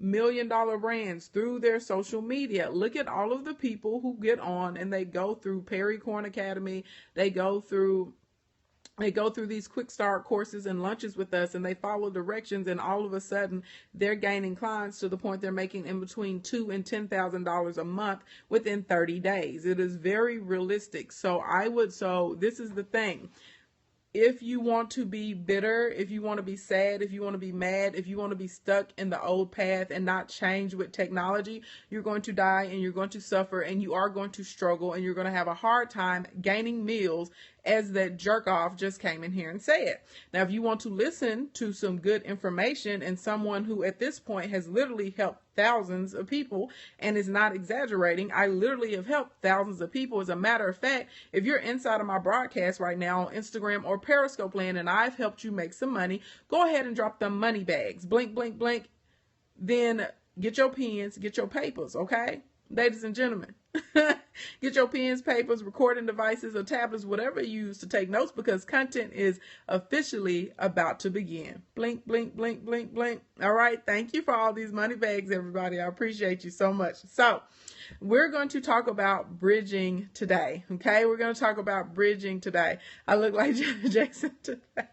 multi-million-dollar brands through their social media. Look at all of the people who get on and they go through Perry Corn Academy. They go through these quick start courses and lunches with us, and they follow directions, and all of a sudden they're gaining clients to the point they're making in between $2,000 and $10,000 a month within 30 days. It is very realistic. So this is the thing. If you want to be bitter, if you want to be sad, if you want to be mad, if you want to be stuck in the old path and not change with technology, you're going to die and you're going to suffer and you are going to struggle and you're going to have a hard time gaining meals, as that jerk off just came in here and said. Now, if you want to listen to some good information and someone who at this point has literally helped thousands of people and is not exaggerating, I literally have helped thousands of people. As a matter of fact, if you're inside of my broadcast right now on Instagram or Periscope land and I've helped you make some money, go ahead and drop them money bags. Blink, blink, blink. Then get your pens, get your papers, okay? Ladies and gentlemen, get your pens, papers, recording devices, or tablets, whatever you use to take notes, because content is officially about to begin. Blink, blink, blink, blink, blink. All right. Thank you for all these money bags, everybody. I appreciate you so much. So we're going to talk about bridging today. Okay. We're going to talk about bridging today. I look like Janet Jackson today.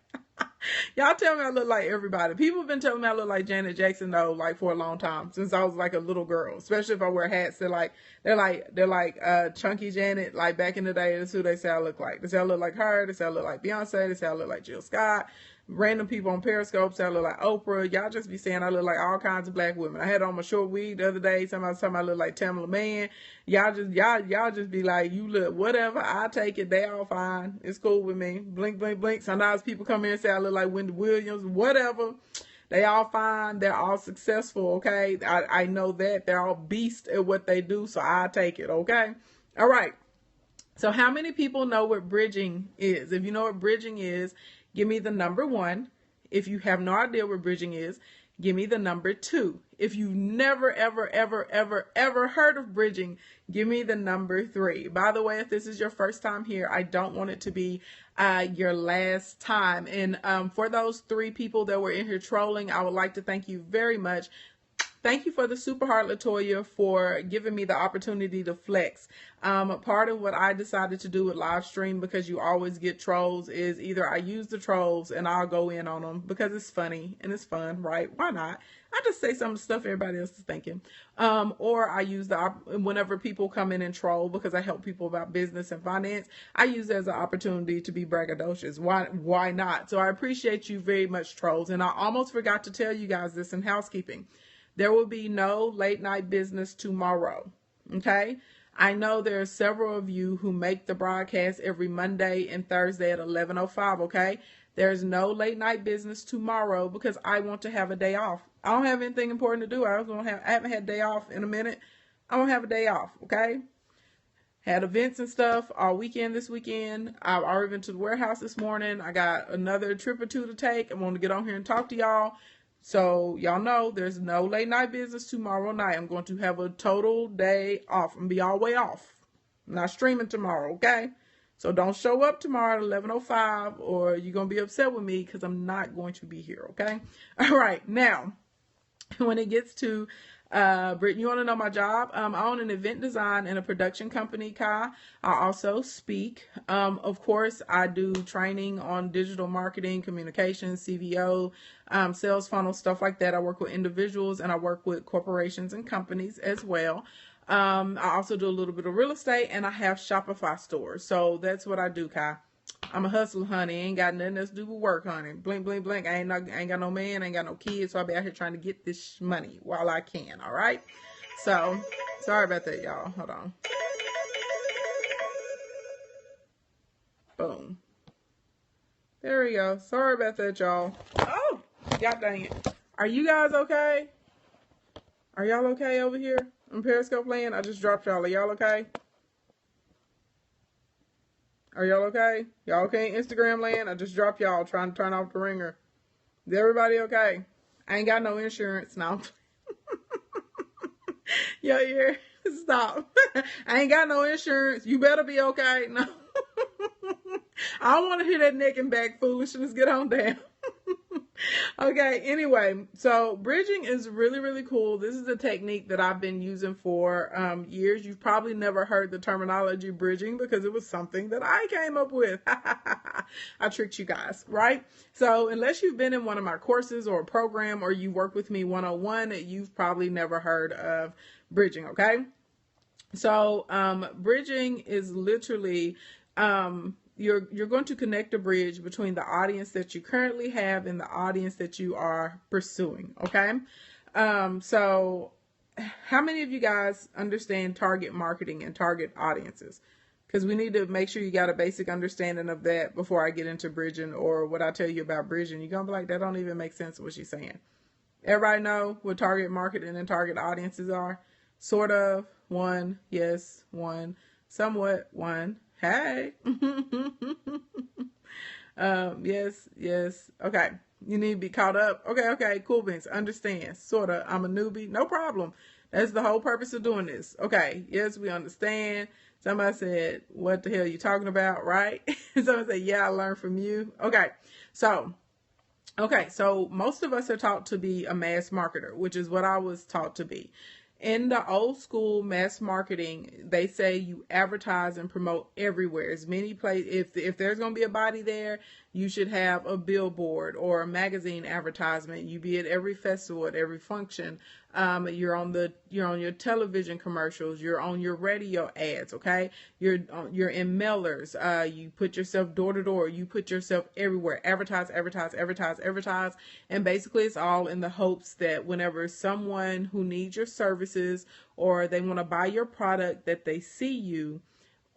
Y'all tell me I look like everybody. People have been telling me I look like Janet Jackson though, like for a long time, since I was like a little girl. Especially if I wear hats. They're like Chunky Janet. Like back in the day, that's who they say I look like. They say I look like her. They say I look like Beyonce. They say I look like Jill Scott. Random people on Periscope say I look like Oprah. Y'all just be saying I look like all kinds of black women. I had on my short wig the other day. Somebody was talking about I look like Tamala Mann. Y'all just be like, you look whatever. I take it. They all fine. It's cool with me. Blink, blink, blink. Sometimes people come in and say I look like Wendy Williams. Whatever. They all fine. They're all successful. Okay. I know that they're all beasts at what they do. So I take it. Okay. All right. So how many people know what bridging is? If you know what bridging is, give me the number 1. If you have no idea what bridging is, give me the number 2. If you've never, ever, ever, ever, ever heard of bridging, give me the number 3. By the way, if this is your first time here, I don't want it to be your last time. And for those 3 people that were in here trolling, I would like to thank you very much. Thank you for the Super Heart, Latoya, for giving me the opportunity to flex. Part of what I decided to do with live stream, because you always get trolls, is either I use the trolls and I'll go in on them because it's funny and it's fun, right? Why not? I just say some of the stuff everybody else is thinking. Or I use whenever people come in and troll, because I help people about business and finance, I use it as an opportunity to be braggadocious. Why not? So I appreciate you very much, trolls. And I almost forgot to tell you guys this in housekeeping. There will be no late night business tomorrow. Okay. I know there are several of you who make the broadcast every Monday and Thursday at 11:05. Okay. There's no late night business tomorrow because I want to have a day off. I don't have anything important to do. I haven't had a day off in a minute. I don't have a day off. Okay. Had events and stuff all weekend this weekend. I've already been to the warehouse this morning. I got another trip or 2 to take. I want to get on here and talk to y'all. So y'all know there's no late night business tomorrow night. I'm going to have a total day off and be all the way off. I'm not streaming tomorrow, okay? So don't show up tomorrow at 11:05 or you're going to be upset with me because I'm not going to be here, okay? All right, now, when it gets to Britt, you want to know my job? I own an event design and a production company, Kai. I also speak. Of course, I do training on digital marketing, communication, CVO, sales funnel, stuff like that. I work with individuals and I work with corporations and companies as well. I also do a little bit of real estate and I have Shopify stores. So that's what I do, Kai. I'm a hustler, honey. Ain't got nothing else to do with work, honey. Blink, blink, blink. I ain't got no man, ain't got no kids, so I'll be out here trying to get this money while I can, all right? So, sorry about that, y'all. Hold on. Boom. There we go. Sorry about that, y'all. Oh, god dang it. Are you guys okay? Are y'all okay over here on Periscope land? I just dropped y'all. Are y'all okay? Are y'all okay? Y'all okay in Instagram land? I just dropped y'all trying to turn off the ringer. Is everybody okay? I ain't got no insurance now. Yo, here. Stop. I ain't got no insurance. You better be okay. No. I don't want to hear that neck and back foolishness. Get on down. Okay, anyway, so bridging is really, really cool. This is a technique that I've been using for years. You've probably never heard the terminology bridging because it was something that I came up with. I tricked you guys, right? So unless you've been in one of my courses or a program or you work with me one-on-one, you've probably never heard of bridging, okay? So bridging is literally you're going to connect a bridge between the audience that you currently have and the audience that you are pursuing. Okay. So how many of you guys understand target marketing and target audiences? Because we need to make sure you got a basic understanding of that before I get into bridging or what I tell you about bridging. You're going to be like, that don't even make sense what she's saying. Everybody know what target marketing and target audiences are? Sort of. One. Yes. One. Somewhat. One. Hey. Yes. Yes. Okay. You need to be caught up. Okay. Cool beans. Understand. Sort of. I'm a newbie. No problem. That's the whole purpose of doing this. Okay. Yes, we understand. Somebody said, what the hell are you talking about? Right? Somebody said, yeah, I learned from you. Okay. So most of us are taught to be a mass marketer, which is what I was taught to be. In the old school mass marketing, they say you advertise and promote everywhere. As many places, if there's going to be a body there, you should have a billboard or a magazine advertisement. You be at every festival, at every function. You're on your television commercials. You're on your radio ads. Okay, you're in mailers. You put yourself door to door. You put yourself everywhere. Advertise, and basically it's all in the hopes that whenever someone who needs your services or they want to buy your product, that they see you.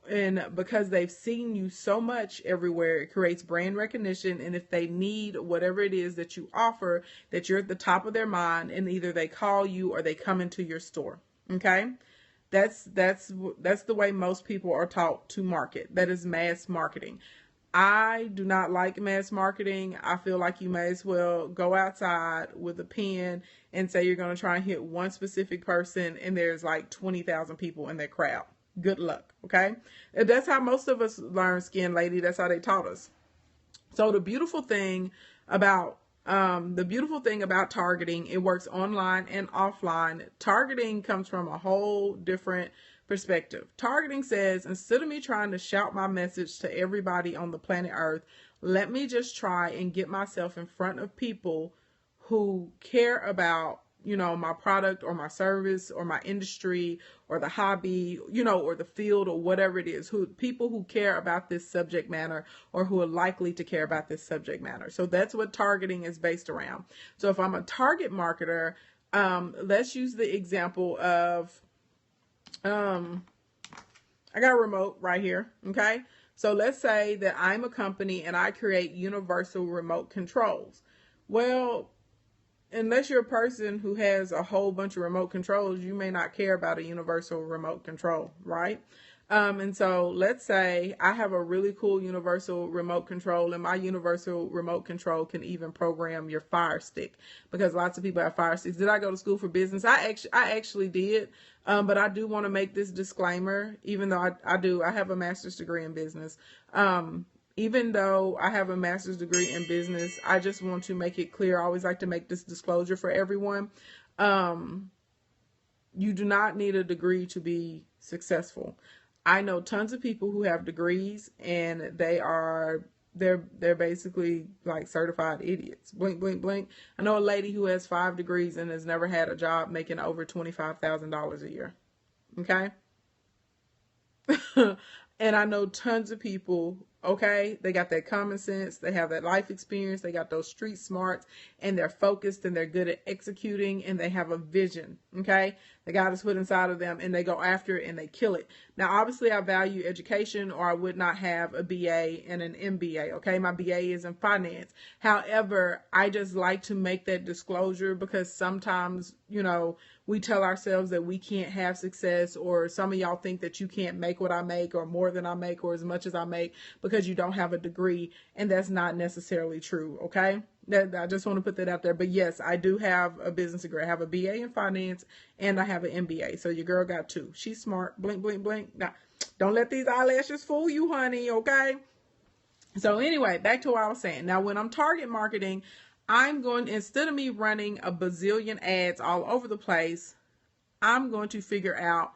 And because they've seen you so much everywhere, it creates brand recognition. And if they need whatever it is that you offer, that you're at the top of their mind, and either they call you or they come into your store. Okay, that's the way most people are taught to market. That is mass marketing. I do not like mass marketing. I feel like you may as well go outside with a pen and say you're going to try and hit one specific person, and there's like 20,000 people in that crowd. Good luck. Okay. And that's how most of us learn, Skin Lady. That's how they taught us. So the beautiful thing about targeting, it works online and offline. Targeting comes from a whole different perspective. Targeting says, instead of me trying to shout my message to everybody on the planet Earth, let me just try and get myself in front of people who care about my product or my service or my industry or the hobby, or the field or whatever it is, people who care about this subject matter or who are likely to care about this subject matter. So that's what targeting is based around. So if I'm a target marketer, let's use the example of, I got a remote right here. Okay. So let's say that I'm a company and I create universal remote controls. Well, unless you're a person who has a whole bunch of remote controls, you may not care about a universal remote control, right? And so let's say I have a really cool universal remote control, and my universal remote control can even program your Fire Stick, because lots of people have Fire Sticks. Did I go to school for business? I actually did. But I do want to make this disclaimer, even though I have a master's degree in business. Even though I have a master's degree in business, I just want to make it clear. I always like to make this disclosure for everyone. You do not need a degree to be successful. I know tons of people who have degrees and they're basically like certified idiots. Blink, blink, blink. I know a lady who has 5 degrees and has never had a job making over $25,000 a year. Okay. And I know tons of people, okay, they got that common sense, they have that life experience, they got those street smarts, and they're focused and they're good at executing, and they have a vision, okay? The God is put inside of them, and they go after it and they kill it. Now, obviously, I value education, or I would not have a BA and an MBA, okay? My BA is in finance. However, I just like to make that disclosure because sometimes, we tell ourselves that we can't have success, or some of y'all think that you can't make what I make or more than I make or as much as I make because you don't have a degree, and that's not necessarily true, okay? I just want to put that out there. But yes, I do have a business degree. I have a BA in finance and I have an MBA. So your girl got 2. She's smart. Blink, blink, blink. Now, don't let these eyelashes fool you, honey, okay? So anyway, back to what I was saying. Now, when I'm target marketing, I'm going, instead of me running a bazillion ads all over the place, I'm going to figure out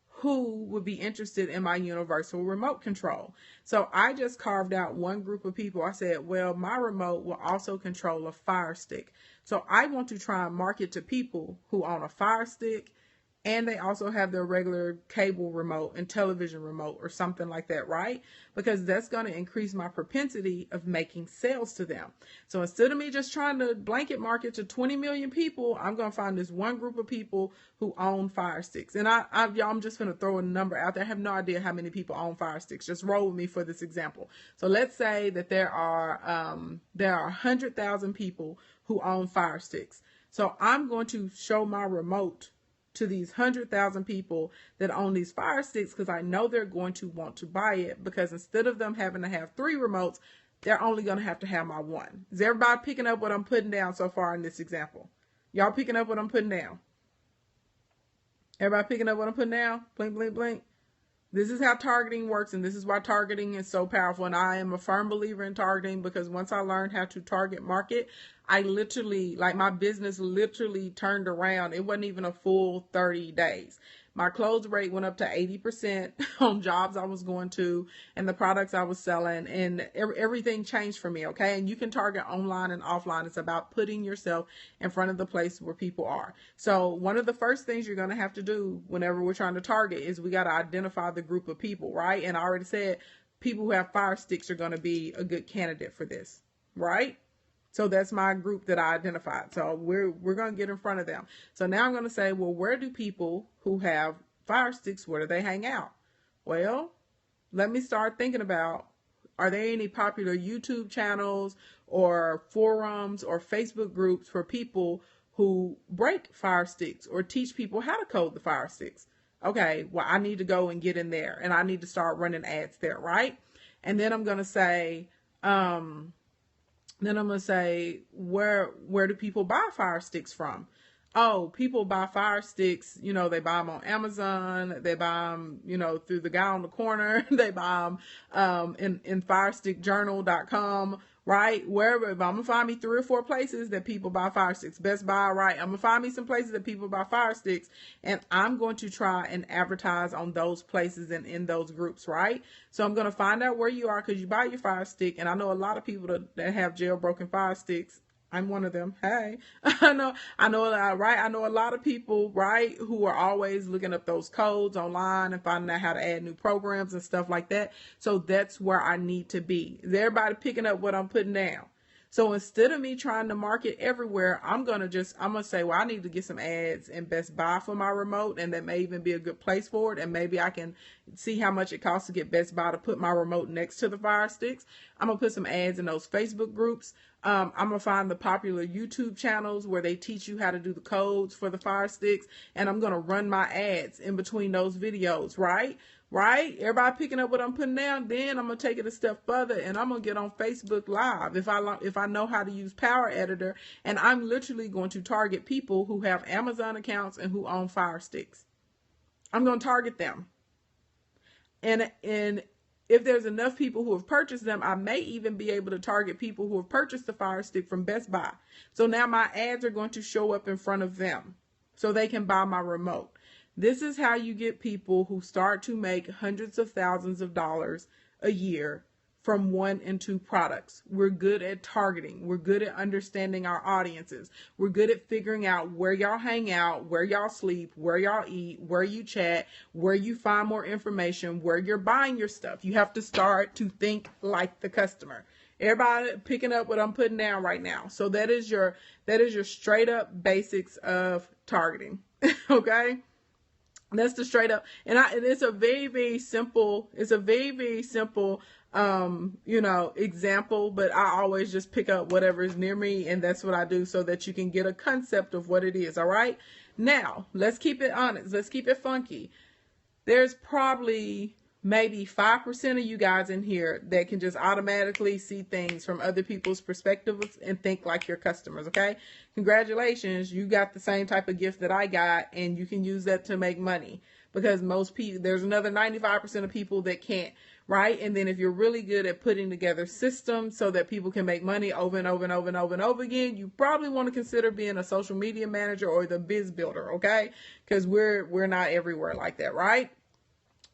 who would be interested in my universal remote control. So I just carved out one group of people. I said, well, my remote will also control a Fire Stick. So I want to try and market to people who own a Fire Stick, and they also have their regular cable remote and television remote or something like that, right? Because that's going to increase my propensity of making sales to them. So instead of me just trying to blanket market to 20 million people, I'm going to find this one group of people who own Fire Sticks. And I'm just going to throw a number out there. I have no idea how many people own Fire Sticks. Just roll with me for this example. So let's say that there are 100,000 people who own Fire Sticks. So I'm going to show my remote to these 100,000 people that own these Fire Sticks, because I know they're going to want to buy it, because instead of them having to have 3 remotes, they're only going to have my one. Is everybody picking up what I'm putting down so far in this example? Y'all picking up what I'm putting down? Everybody picking up what I'm putting down? Blink, blink, blink. This is how targeting works, and this is why targeting is so powerful. And I am a firm believer in targeting, because once I learned how to target market, I literally, like, my business literally turned around. It wasn't even a full 30 days. My close rate went up to 80% on jobs I was going to and the products I was selling, and everything changed for me, okay? And you can target online and offline. It's about putting yourself in front of the place where people are. So one of the first things you're going to have to do whenever we're trying to target is we got to identify the group of people, right? And I already said people who have Fire Sticks are going to be a good candidate for this, right? So that's my group that I identified. So we're going to get in front of them. So now I'm going to say, well, where do people who have Fire Sticks, where do they hang out? Well, let me start thinking about, are there any popular YouTube channels or forums or Facebook groups for people who break Fire Sticks or teach people how to code the Fire Sticks? Okay, well, I need to go and get in there, and I need to start running ads there, right? And then I'm going to say, where do people buy Fire Sticks from? Oh, people buy Fire Sticks, they buy them on Amazon, they buy them, through the guy on the corner, they buy them in firestickjournal.com, right? Wherever. I'm going to find me 3 or 4 places that people buy Fire Sticks. Best Buy, right? I'm going to find me some places that people buy Fire Sticks, and I'm going to try and advertise on those places and in those groups, right? So I'm going to find out where you are, because you buy your Fire Stick, and I know a lot of people that have jailbroken Fire Sticks. I'm one of them. Hey, I know a lot, right? I know a lot of people, right, who are always looking up those codes online and finding out how to add new programs and stuff like that. So that's where I need to be. Is everybody picking up what I'm putting down? So instead of me trying to market everywhere, I'm going to say, well, I need to get some ads in Best Buy for my remote, and that may even be a good place for it. And maybe I can see how much it costs to get Best Buy to put my remote next to the Fire Sticks. I'm going to put some ads in those Facebook groups. I'm going to find the popular YouTube channels where they teach you how to do the codes for the Fire Sticks, and I'm going to run my ads in between those videos, right? Right? Everybody picking up what I'm putting down? Then I'm going to take it a step further, and I'm going to get on Facebook Live if I know how to use Power Editor, and I'm literally going to target people who have Amazon accounts and who own Fire Sticks. I'm going to target them. And if there's enough people who have purchased them, I may even be able to target people who have purchased the Fire Stick from Best Buy. So now my ads are going to show up in front of them so they can buy my remote. This is how you get people who start to make hundreds of thousands of dollars a year from 1 and 2 products. We're good at targeting. We're good at understanding our audiences. We're good at figuring out where y'all hang out, where y'all sleep, where y'all eat, where you chat, where you find more information, where you're buying your stuff. You have to start to think like the customer. Everybody picking up what I'm putting down right now. So that is your straight up basics of targeting. Okay? That's the straight up, and it's a very, very simple, example, but I always just pick up whatever is near me, and that's what I do so that you can get a concept of what it is. All right. Now let's keep it honest. Let's keep it funky. There's probably maybe 5% of you guys in here that can just automatically see things from other people's perspectives and think like your customers. Okay. Congratulations. You got the same type of gift that I got, and you can use that to make money, because most people, there's another 95% of people that can't, right? And then if you're really good at putting together systems so that people can make money over and over and over and over and over again, you probably want to consider being a social media manager or the biz builder, okay? Because we're not everywhere like that, right?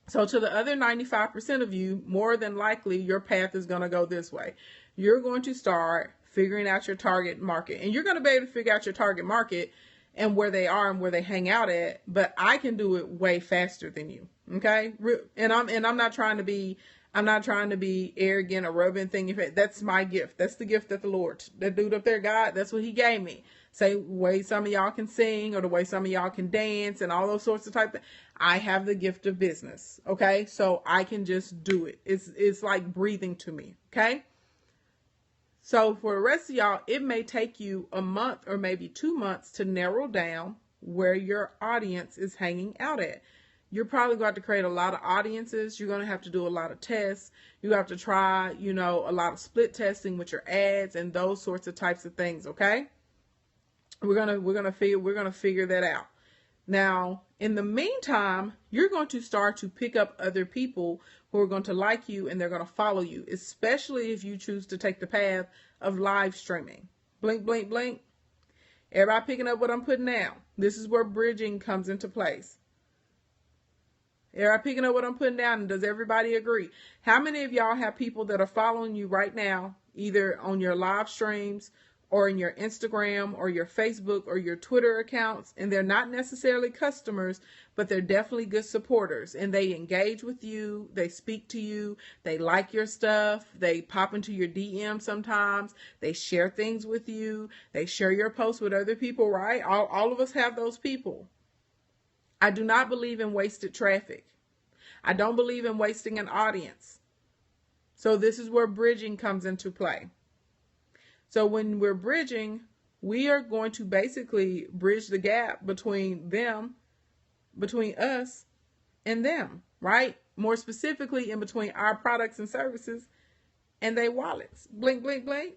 So to the other 95% of you, more than likely your path is going to go this way. You're going to start figuring out your target market, and you're going to be able to figure out your target market and where they are and where they hang out at, but I can do it way faster than you. Okay? And I'm not trying to be arrogant or rubbing thing. That's my gift. That's the gift that the Lord, that dude up there, God, that's what he gave me. Say the way some of y'all can sing or the way some of y'all can dance and all those sorts of type of, I have the gift of business. Okay? So I can just do it. It's like breathing to me. Okay? So for the rest of y'all, it may take you a month or maybe 2 months to narrow down where your audience is hanging out at. You're probably going to have to create a lot of audiences. You're going to have to do a lot of tests. You have to try, a lot of split testing with your ads and those sorts of types of things. Okay. We're going to figure that out. Now, in the meantime, you're going to start to pick up other people who are going to like you and they're going to follow you, especially if you choose to take the path of live streaming. Blink, blink, blink. Everybody picking up what I'm putting down. This is where bridging comes into place. Everybody picking up what I'm putting down, and does everybody agree? How many of y'all have people that are following you right now, either on your live streams or in your Instagram or your Facebook or your Twitter accounts, and they're not necessarily customers, but they're definitely good supporters, and they engage with you, they speak to you, they like your stuff, they pop into your DM sometimes, they share things with you, they share your posts with other people, right? All of us have those people. I do not believe in wasted traffic. I don't believe in wasting an audience. So this is where bridging comes into play. So when we're bridging, we are going to basically bridge the gap between us and them, right? More specifically, in between our products and services and their wallets. Blink, blink, blink.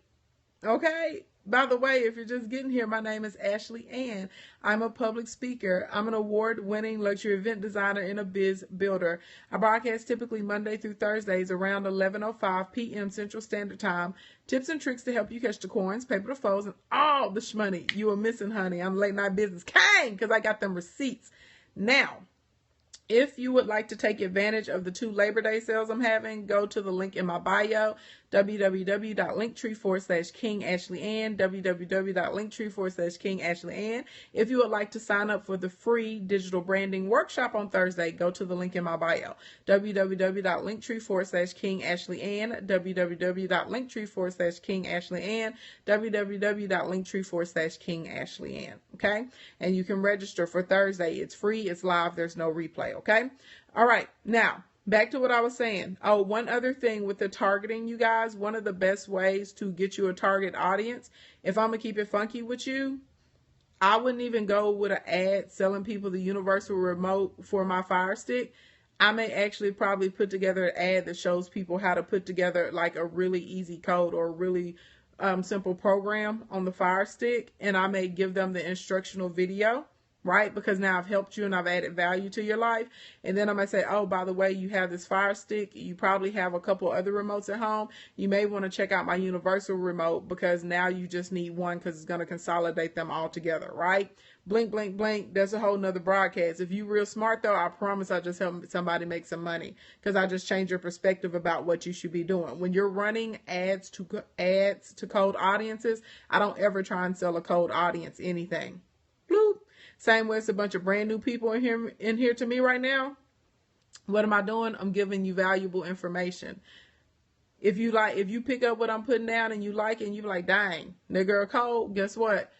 Okay. By the way, if you're just getting here, my name is Ashley Ann. I'm a public speaker. I'm an award-winning luxury event designer and a biz builder. I broadcast typically Monday through Thursdays around 11:05 p.m. Central Standard Time. Tips and tricks to help you catch the coins, paper the foes, and all the shmoney you are missing, honey. I'm late night business king because I got them receipts. Now, if you would like to take advantage of the 2 Labor Day sales I'm having, go to the link in my bio, www.linktree/King Ashley Ann, www.linktree/King Ashley Ann. If you would like to sign up for the free digital branding workshop on Thursday, go to the link in my bio, www.linktree/King Ashley Ann, www.linktree/King Ashley Ann, www.linktree/King Ashley Ann. Okay? And you can register for Thursday. It's free, it's live, there's no replay. Okay? All right. Now, back to what I was saying. Oh, one other thing with the targeting, you guys, one of the best ways to get you a target audience, if I'm going to keep it funky with you, I wouldn't even go with an ad selling people the universal remote for my Fire Stick. I may actually probably put together an ad that shows people how to put together like a really easy code or a really simple program on the Fire Stick, and I may give them the instructional video, right? Because now I've helped you and I've added value to your life. And then I might say, oh, by the way, you have this Fire Stick. You probably have a couple other remotes at home. You may want to check out my universal remote because now you just need one because it's going to consolidate them all together, right? Blink, blink, blink. That's a whole nother broadcast. If you're real smart, though, I promise I just help somebody make some money because I just change your perspective about what you should be doing. When you're running ads to cold audiences, I don't ever try and sell a cold audience anything. Bloop. Same way it's a bunch of brand new people in here to me right now. What am I doing? I'm giving you valuable information. If you pick up what I'm putting down and you like it and you're like, dang, that girl cold, guess what?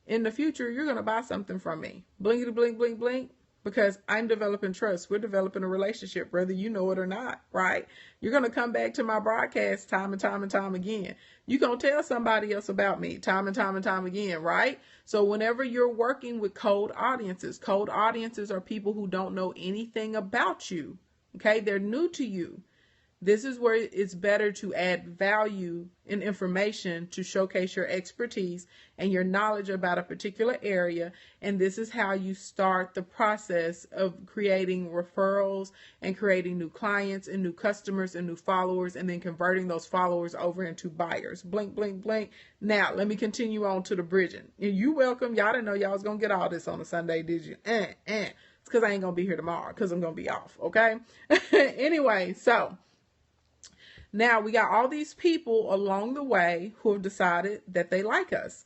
In the future, you're going to buy something from me. Blinkety, blink, blink, blink. Because I'm developing trust. We're developing a relationship, whether you know it or not, right? You're going to come back to my broadcast time and time and time again. You're going to tell somebody else about me time and time and time again, right? So whenever you're working with cold audiences are people who don't know anything about you, okay? They're new to you. This is where it's better to add value and information to showcase your expertise and your knowledge about a particular area. And this is how you start the process of creating referrals and creating new clients and new customers and new followers, and then converting those followers over into buyers. Blink, blink, blink. Now, let me continue on to the bridging. And you welcome. Y'all didn't know y'all was going to get all this on a Sunday, did you? It's because I ain't going to be here tomorrow because I'm going to be off, okay? Anyway, so now we got all these people along the way who have decided that they like us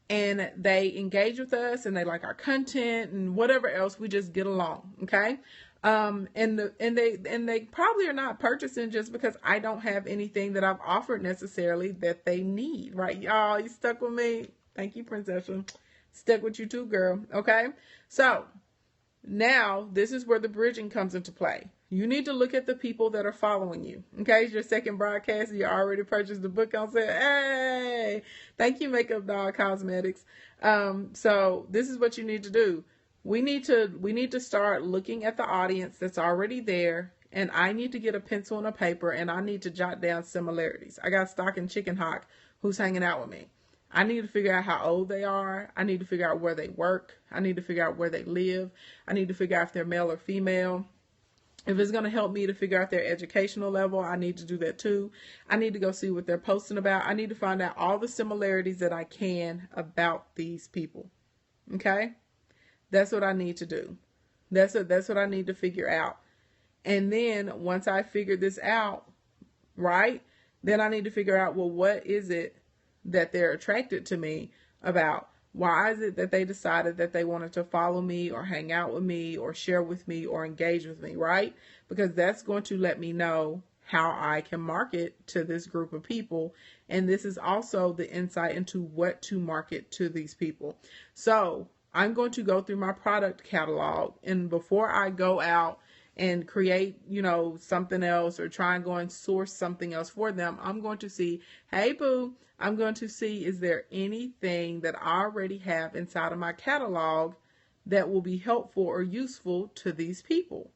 and they engage with us and they like our content and whatever else. We just get along, okay? And they probably are not purchasing just because I don't have anything that I've offered necessarily that they need, right? Y'all, you stuck with me? Thank you, Princess. Stuck with you too, girl. Okay, so now this is where the bridging comes into play. You need to look at the people that are following you. Okay, it's your second broadcast. You already purchased the book on sale. Hey, thank you, Makeup Doll Cosmetics. So this is what you need to do. We need to start looking at the audience that's already there, and I need to get a pencil and a paper, and I need to jot down similarities. I got Stock and Chicken Hawk who's hanging out with me. I need to figure out how old they are. I need to figure out where they work. I need to figure out where they live. I need to figure out if they're male or female. If it's going to help me to figure out their educational level, I need to do that too. I need to go see what they're posting about. I need to find out all the similarities that I can about these people. Okay? That's what I need to do. That's what I need to figure out. And then once I figure this out, right, then I need to figure out, well, what is it that they're attracted to me about? Why is it that they decided that they wanted to follow me or hang out with me or share with me or engage with me, right? Because that's going to let me know how I can market to this group of people. And this is also the insight into what to market to these people. So I'm going to go through my product catalog, and before I go out and create, something else or try and go and source something else for them, I'm going to see, hey boo, I'm going to see, is there anything that I already have inside of my catalog that will be helpful or useful to these people?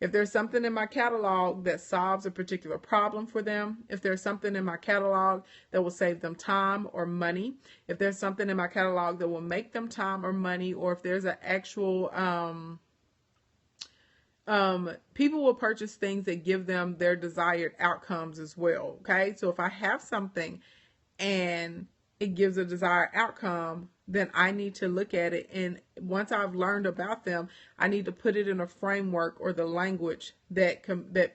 If there's something in my catalog that solves a particular problem for them, if there's something in my catalog that will save them time or money, if there's something in my catalog that will make them time or money, or if there's an actual, people will purchase things that give them their desired outcomes as well. Okay. So if I have something and it gives a desired outcome, then I need to look at it. And once I've learned about them, I need to put it in a framework or the language that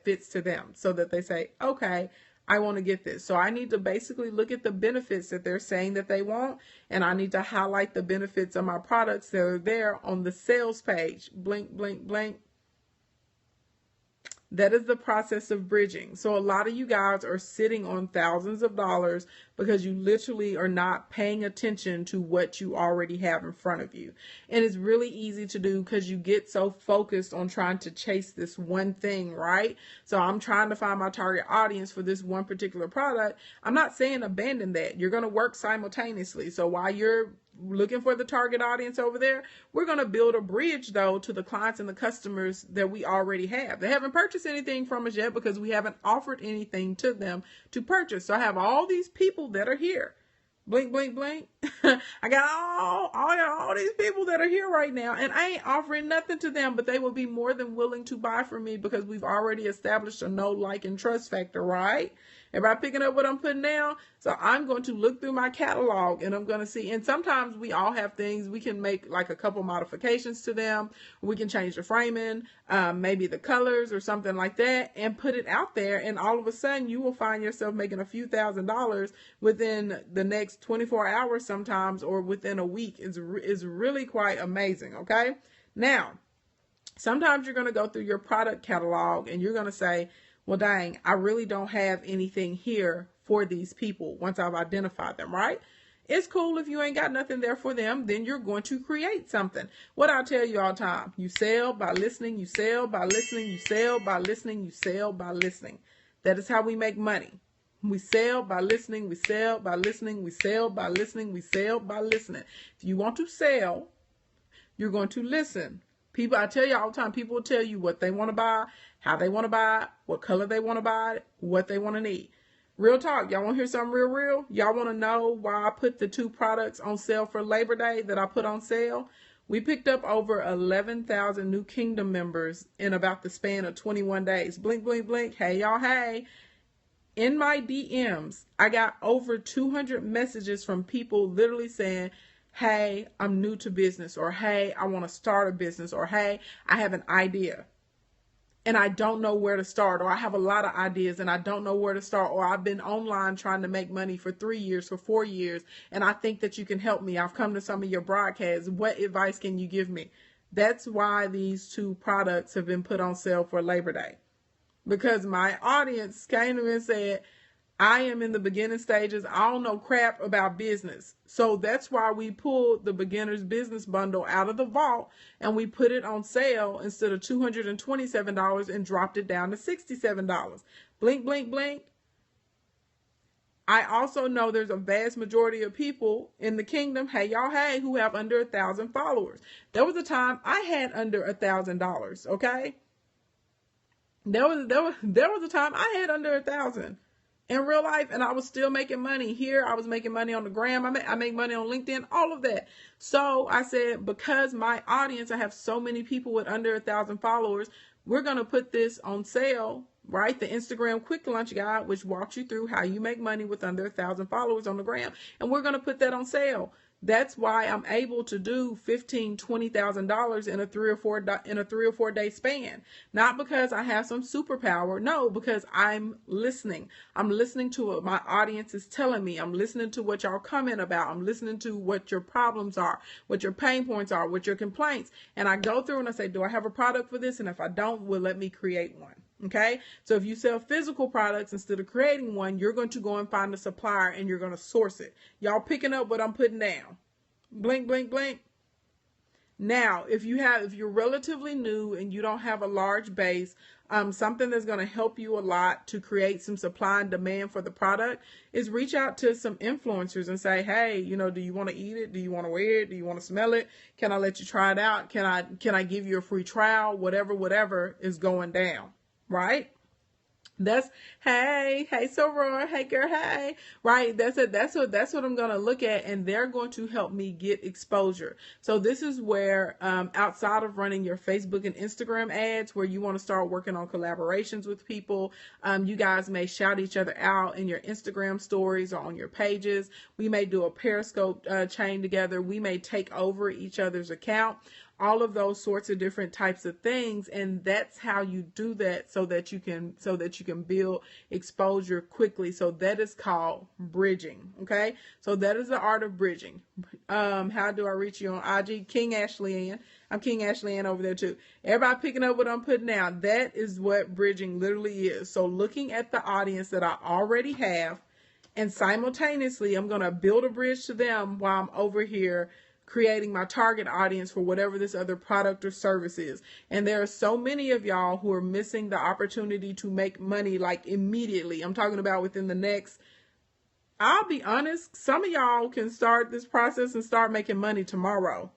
fits to them so that they say, okay, I want to get this. So I need to basically look at the benefits that they're saying that they want, and I need to highlight the benefits of my products that are there on the sales page. Blink, blink, blink. That is the process of bridging. So a lot of you guys are sitting on thousands of dollars because you literally are not paying attention to what you already have in front of you. And it's really easy to do because you get so focused on trying to chase this one thing, right? So I'm trying to find my target audience for this one particular product. I'm not saying abandon that. You're going to work simultaneously. So while you're looking for the target audience over there, we're going to build a bridge though to the clients and the customers that we already have. They haven't purchased anything from us yet because we haven't offered anything to them to purchase. So I have all these people that are here. Blink, blink, blink. I got all these people that are here right now, and I ain't offering nothing to them, but they will be more than willing to buy from me because we've already established a know, like, and trust factor, right? Everybody picking up what I'm putting down? So I'm going to look through my catalog and I'm going to see, and sometimes we all have things, we can make like a couple modifications to them. We can change the framing, maybe the colors or something like that, and put it out there. And all of a sudden you will find yourself making a few $1,000s within the next 24 hours sometimes, or within a week. Is really quite amazing. Okay. Now, sometimes you're going to go through your product catalog and you're going to say, well, dang, I really don't have anything here for these people once I've identified them, right? It's cool if you ain't got nothing there for them, then you're going to create something. What I tell you all the time, you sell by listening, you sell by listening, you sell by listening, you sell by listening. That is how we make money. We sell by listening, we sell by listening, we sell by listening, we sell by listening. If you want to sell, you're going to listen. People, I tell you all the time, people will tell you what they want to buy, how they want to buy it, what color they want to buy it, what they want to need. Real talk. Y'all want to hear something real? Y'all want to know why I put the 2 products on sale for Labor Day that I put on sale? We picked up over 11,000 new Kingdom members in about the span of 21 days. Blink, blink, blink. Hey, y'all, hey. In my DMs, I got over 200 messages from people literally saying, hey, I'm new to business, or hey, I want to start a business, or hey, I have an idea and I don't know where to start, or I have a lot of ideas and I don't know where to start, or I've been online trying to make money for 3 years, for 4 years, and I think that you can help me. I've come to some of your broadcasts. What advice can you give me? That's why these 2 products have been put on sale for Labor Day. Because my audience came to me and said, I am in the beginning stages. I don't know crap about business. So that's why we pulled the beginner's business bundle out of the vault and we put it on sale instead of $227 and dropped it down to $67. Blink, blink, blink. I also know there's a vast majority of people in the kingdom, hey y'all, hey, who have under 1,000 followers. There was a time I had under $1,000, okay? There was a time I had under 1,000 in real life, and I was still making money. Here, I was making money on the gram. I make money on LinkedIn, all of that. So I said, because my audience, I have so many people with under 1,000 followers, we're going to put this on sale, right? The Instagram Quick Launch Guide, which walks you through how you make money with under 1,000 followers on the gram. And we're going to put that on sale. That's why I'm able to do $15,000, $20,000 in a 3 or 4 day span. Not because I have some superpower. No, because I'm listening. I'm listening to what my audience is telling me. I'm listening to what y'all comment about. I'm listening to what your problems are, what your pain points are, what your complaints. And I go through and I say, do I have a product for this? And if I don't, well, let me create one. Okay, so if you sell physical products instead of creating one, you're going to go and find a supplier and you're going to source it. Y'all picking up what I'm putting down? Blink, blink, blink. Now, if you're relatively new and you don't have a large base, something that's going to help you a lot to create some supply and demand for the product is reach out to some influencers and say, hey, do you want to eat it? Do you want to wear it? Do you want to smell it? Can I let you try it out? Can I give you a free trial? Whatever is going down. Right? That's hey Soror, hey girl, hey, right? That's it. That's what I'm gonna look at, and they're going to help me get exposure. So this is where outside of running your Facebook and Instagram ads, where you want to start working on collaborations with people, you guys may shout each other out in your Instagram stories or on your pages. We may do a Periscope chain together. We may take over each other's account. All of those sorts of different types of things, and that's how you do that so that you can build exposure quickly. So that is called bridging. Okay, so that is the art of bridging. How do I reach you on IG? King Ashley Ann. I'm King Ashley Ann over there too. Everybody picking up what I'm putting out. That is what bridging literally is. So looking at the audience that I already have, and simultaneously I'm gonna build a bridge to them while I'm over here creating my target audience for whatever this other product or service is. And there are so many of y'all who are missing the opportunity to make money like immediately. I'm talking about within the next, I'll be honest, some of y'all can start this process and start making money tomorrow.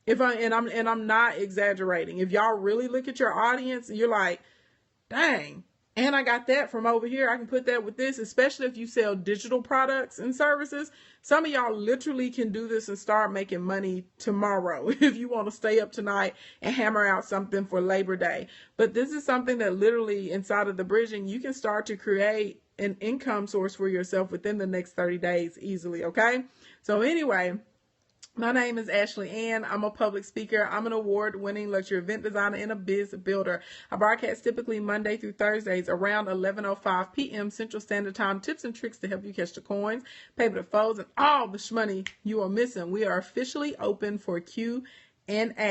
I'm not exaggerating. If y'all really look at your audience and you're like, dang, and I got that from over here, I can put that with this, especially if you sell digital products and services. Some of y'all literally can do this and start making money tomorrow if you want to stay up tonight and hammer out something for Labor Day. But this is something that literally inside of the bridging, you can start to create an income source for yourself within the next 30 days easily, okay? So anyway, my name is Ashley Ann. I'm a public speaker. I'm an award-winning luxury event designer and a biz builder. I broadcast typically Monday through Thursdays around 11:05 p.m. Central Standard Time. Tips and tricks to help you catch the coins, pay the foes, and all the shmoney you are missing. We are officially open for Q&A.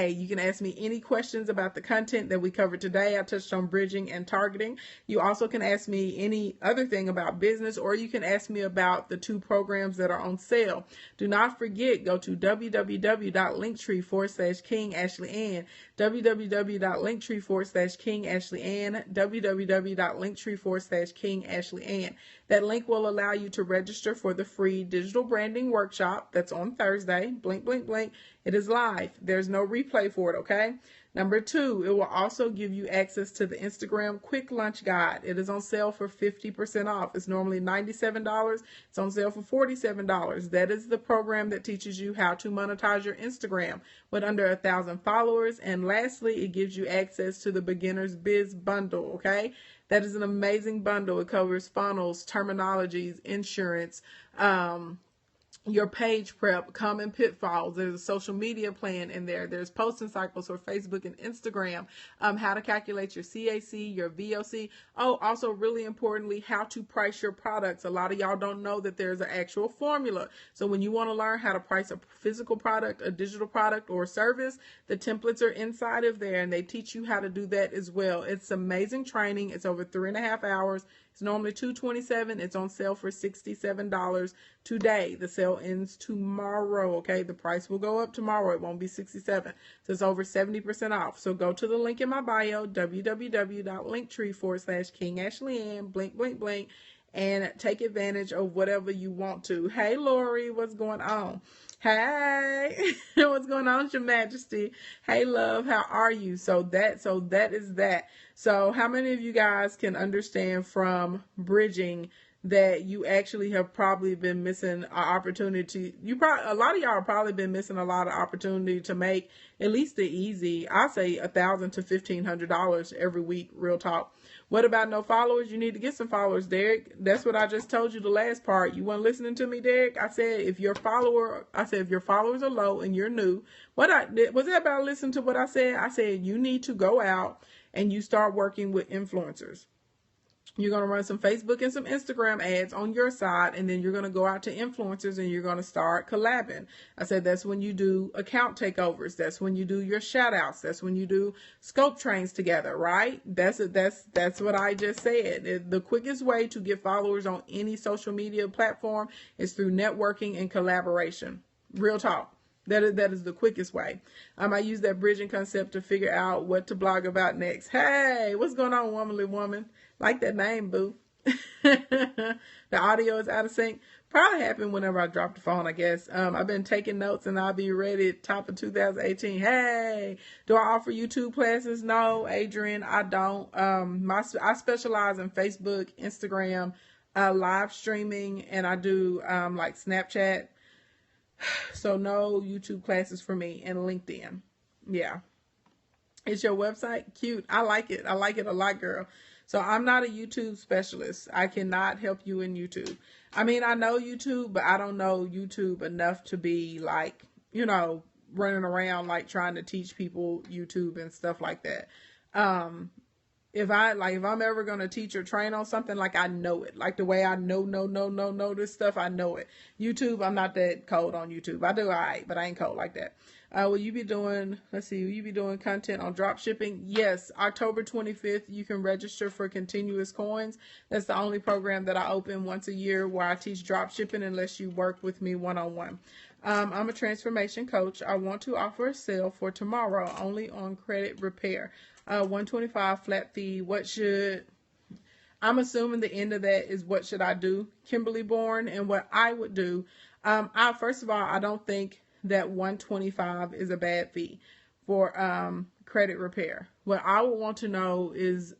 You can ask me any questions about the content that we covered today. I touched on bridging and targeting. You also can ask me any other thing about business, or you can ask me about the 2 programs that are on sale. Do not forget, go to www.linktree/King Ashley Ann, www.linktree/King Ashley Ann, www.linktree/King Ashley Ann. That link will allow you to register for the free digital branding workshop that's on Thursday. Blink, blink, blink. It is live. There's no replay for it, okay? Number 2, it will also give you access to the Instagram Quick Lunch Guide. It is on sale for 50% off. It's normally $97. It's on sale for $47. That is the program that teaches you how to monetize your Instagram with under 1,000 followers. And lastly, it gives you access to the Beginner's Biz Bundle, okay? That is an amazing bundle. It covers funnels, terminologies, insurance, your page prep, common pitfalls. There's a social media plan in there. There's posting cycles for Facebook and Instagram, how to calculate your CAC, your VOC. Oh, also really importantly, how to price your products. A lot of y'all don't know that there's an actual formula. So when you want to learn how to price a physical product, a digital product, or a service, the templates are inside of there and they teach you how to do that as well. It's amazing training. It's over 3.5 hours. It's normally $227. It's on sale for $67 today. The sale ends tomorrow, okay? The price will go up tomorrow. It won't be $67. So it's over 70% off. So go to the link in my bio, www.linktree/King Ashley Ann, blink, and take advantage of whatever you want to. Hey, Lori, what's going on? Hey, what's going on, Your Majesty? Hey, love, how are you? So that is that. So how many of you guys can understand from bridging that you actually have probably been missing an opportunity? A lot of y'all have probably been missing a lot of opportunity to make at least the easy, I say $1,000 to $1,500 every week, real talk. What about no followers? You need to get some followers, Derek. That's what I just told you the last part. You weren't listening to me, Derek? I said if your followers are low and you're new, was everybody listening to what I said? I said you need to go out and you start working with influencers. You're going to run some Facebook and some Instagram ads on your side, and then you're going to go out to influencers and you're going to start collabing. I said that's when you do account takeovers. That's when you do your shout outs. That's when you do scope trains together, right? That's what I just said. The quickest way to get followers on any social media platform is through networking and collaboration. Real talk. That is the quickest way. I use that bridging concept to figure out what to blog about next. Hey, what's going on, womanly woman? Like that name, boo. The audio is out of sync. Probably happened whenever I dropped the phone, I guess. I've been taking notes and I'll be ready at top of 2018. Hey, do I offer YouTube classes? No, Adrian, I don't. I specialize in Facebook, Instagram, live streaming, and I do like Snapchat. So no YouTube classes for me, and LinkedIn. Yeah. Is your website cute? I like it. I like it a lot, girl. So I'm not a YouTube specialist. I cannot help you in YouTube. I mean, I know YouTube, but I don't know YouTube enough to be like, running around like trying to teach people YouTube and stuff like that. If I'm ever going to teach or train on something, like I know it, like the way I know this stuff, I know it. YouTube, I'm not that cold on YouTube. I do all right, but I ain't cold like that. Will you be doing content on drop shipping? Yes, October 25th, you can register for Continuous Coins. That's the only program that I open once a year where I teach drop shipping unless you work with me one-on-one. I'm a transformation coach. I want to offer a sale for tomorrow only on credit repair. $125 flat fee. I'm assuming the end of that is what should I do, Kimberly Bourne, and what I would do. First of all, I don't think that $125 is a bad fee for credit repair. What I would want to know is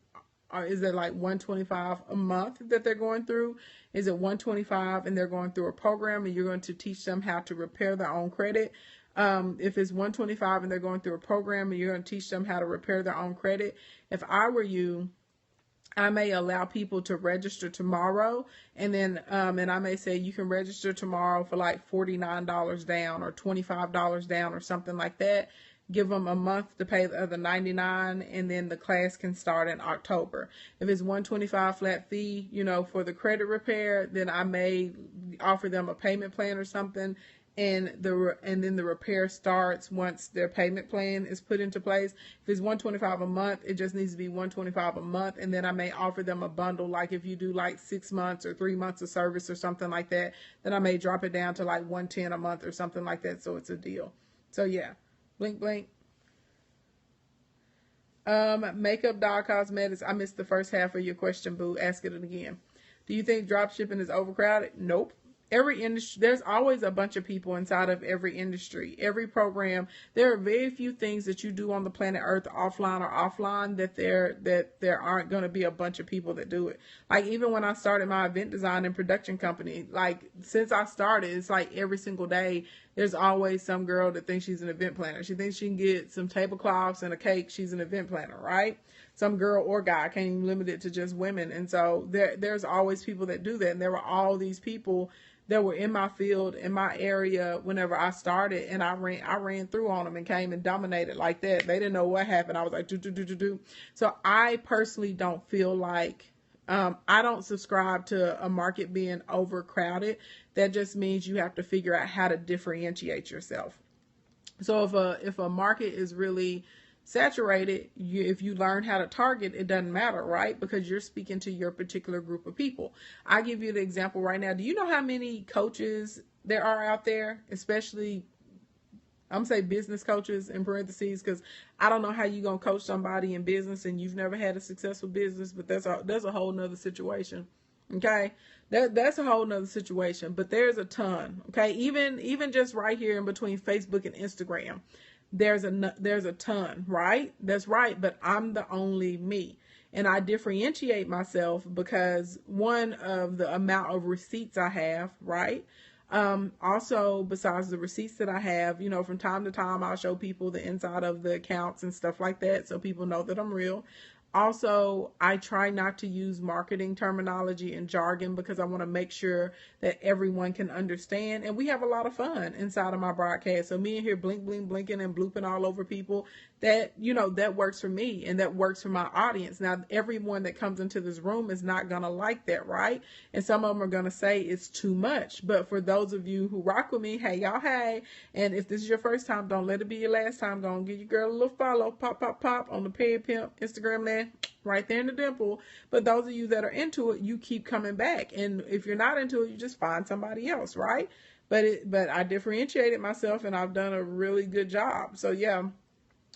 it like $125 a month that they're going through? Is it $125 and they're going through a program and you're going to teach them how to repair their own credit? If it's $125 and they're going through a program and you're going to teach them how to repair their own credit, if I were you, I may allow people to register tomorrow, and then and I may say you can register tomorrow for like $49 down or $25 down or something like that. Give them a month to pay the other $99, and then the class can start in October. If it's $125 flat fee, for the credit repair, then I may offer them a payment plan or something. And then the repair starts once their payment plan is put into place. If it's $125 a month, it just needs to be $125 a month. And then I may offer them a bundle, like if you do like 6 months or 3 months of service or something like that, then I may drop it down to like $110 a month or something like that. So it's a deal. So yeah, blink. Makeup Doll Cosmetics. I missed the first half of your question, boo. Ask it again. Do you think drop shipping is overcrowded? Nope. every industry, there's always a bunch of people inside of every industry, every program. There are very few things that you do on the planet Earth, offline, that there aren't going to be a bunch of people that do it. Like, even when I started my event design and production company, like, since I started, it's like every single day there's always some girl that thinks she's an event planner. She thinks she can get some tablecloths and a cake. She's an event planner, right? Some girl or guy, can't even limit it to just women. And so there's always people that do that. And there were all these people that were in my field, in my area, whenever I started, and I ran through on them and came and dominated like that. They didn't know what happened. I was like, do. So I personally don't feel like, I don't subscribe to a market being overcrowded. That just means you have to figure out how to differentiate yourself. So if a market is really saturated, if you learn how to target, it doesn't matter, right? Because you're speaking to your particular group of people. I give you the example right now. Do you know how many coaches there are out there, especially, I'm gonna say business coaches in parentheses, because I don't know how you're gonna coach somebody in business and you've never had a successful business, but that's a whole nother situation. Okay, that's a whole nother situation. But there's a ton. Okay, even just right here in between Facebook and Instagram, there's a ton, right? That's right. But I'm the only me. And I differentiate myself because, one, of the amount of receipts I have, right? Also, besides the receipts that I have, from time to time, I'll show people the inside of the accounts and stuff like that, so people know that I'm real. Also, I try not to use marketing terminology and jargon because I want to make sure that everyone can understand. And we have a lot of fun inside of my broadcast. So me in here blinking and blooping all over people, that works for me and that works for my audience. Now, everyone that comes into this room is not going to like that, right? And some of them are going to say it's too much. But for those of you who rock with me, hey, y'all, hey. And if this is your first time, don't let it be your last time. Go and give your girl a little follow, pop on the Period Pimp Instagram land, right there in the dimple. But those of you that are into it, you keep coming back. And if you're not into it, you just find somebody else, right? But I differentiated myself and I've done a really good job. So yeah.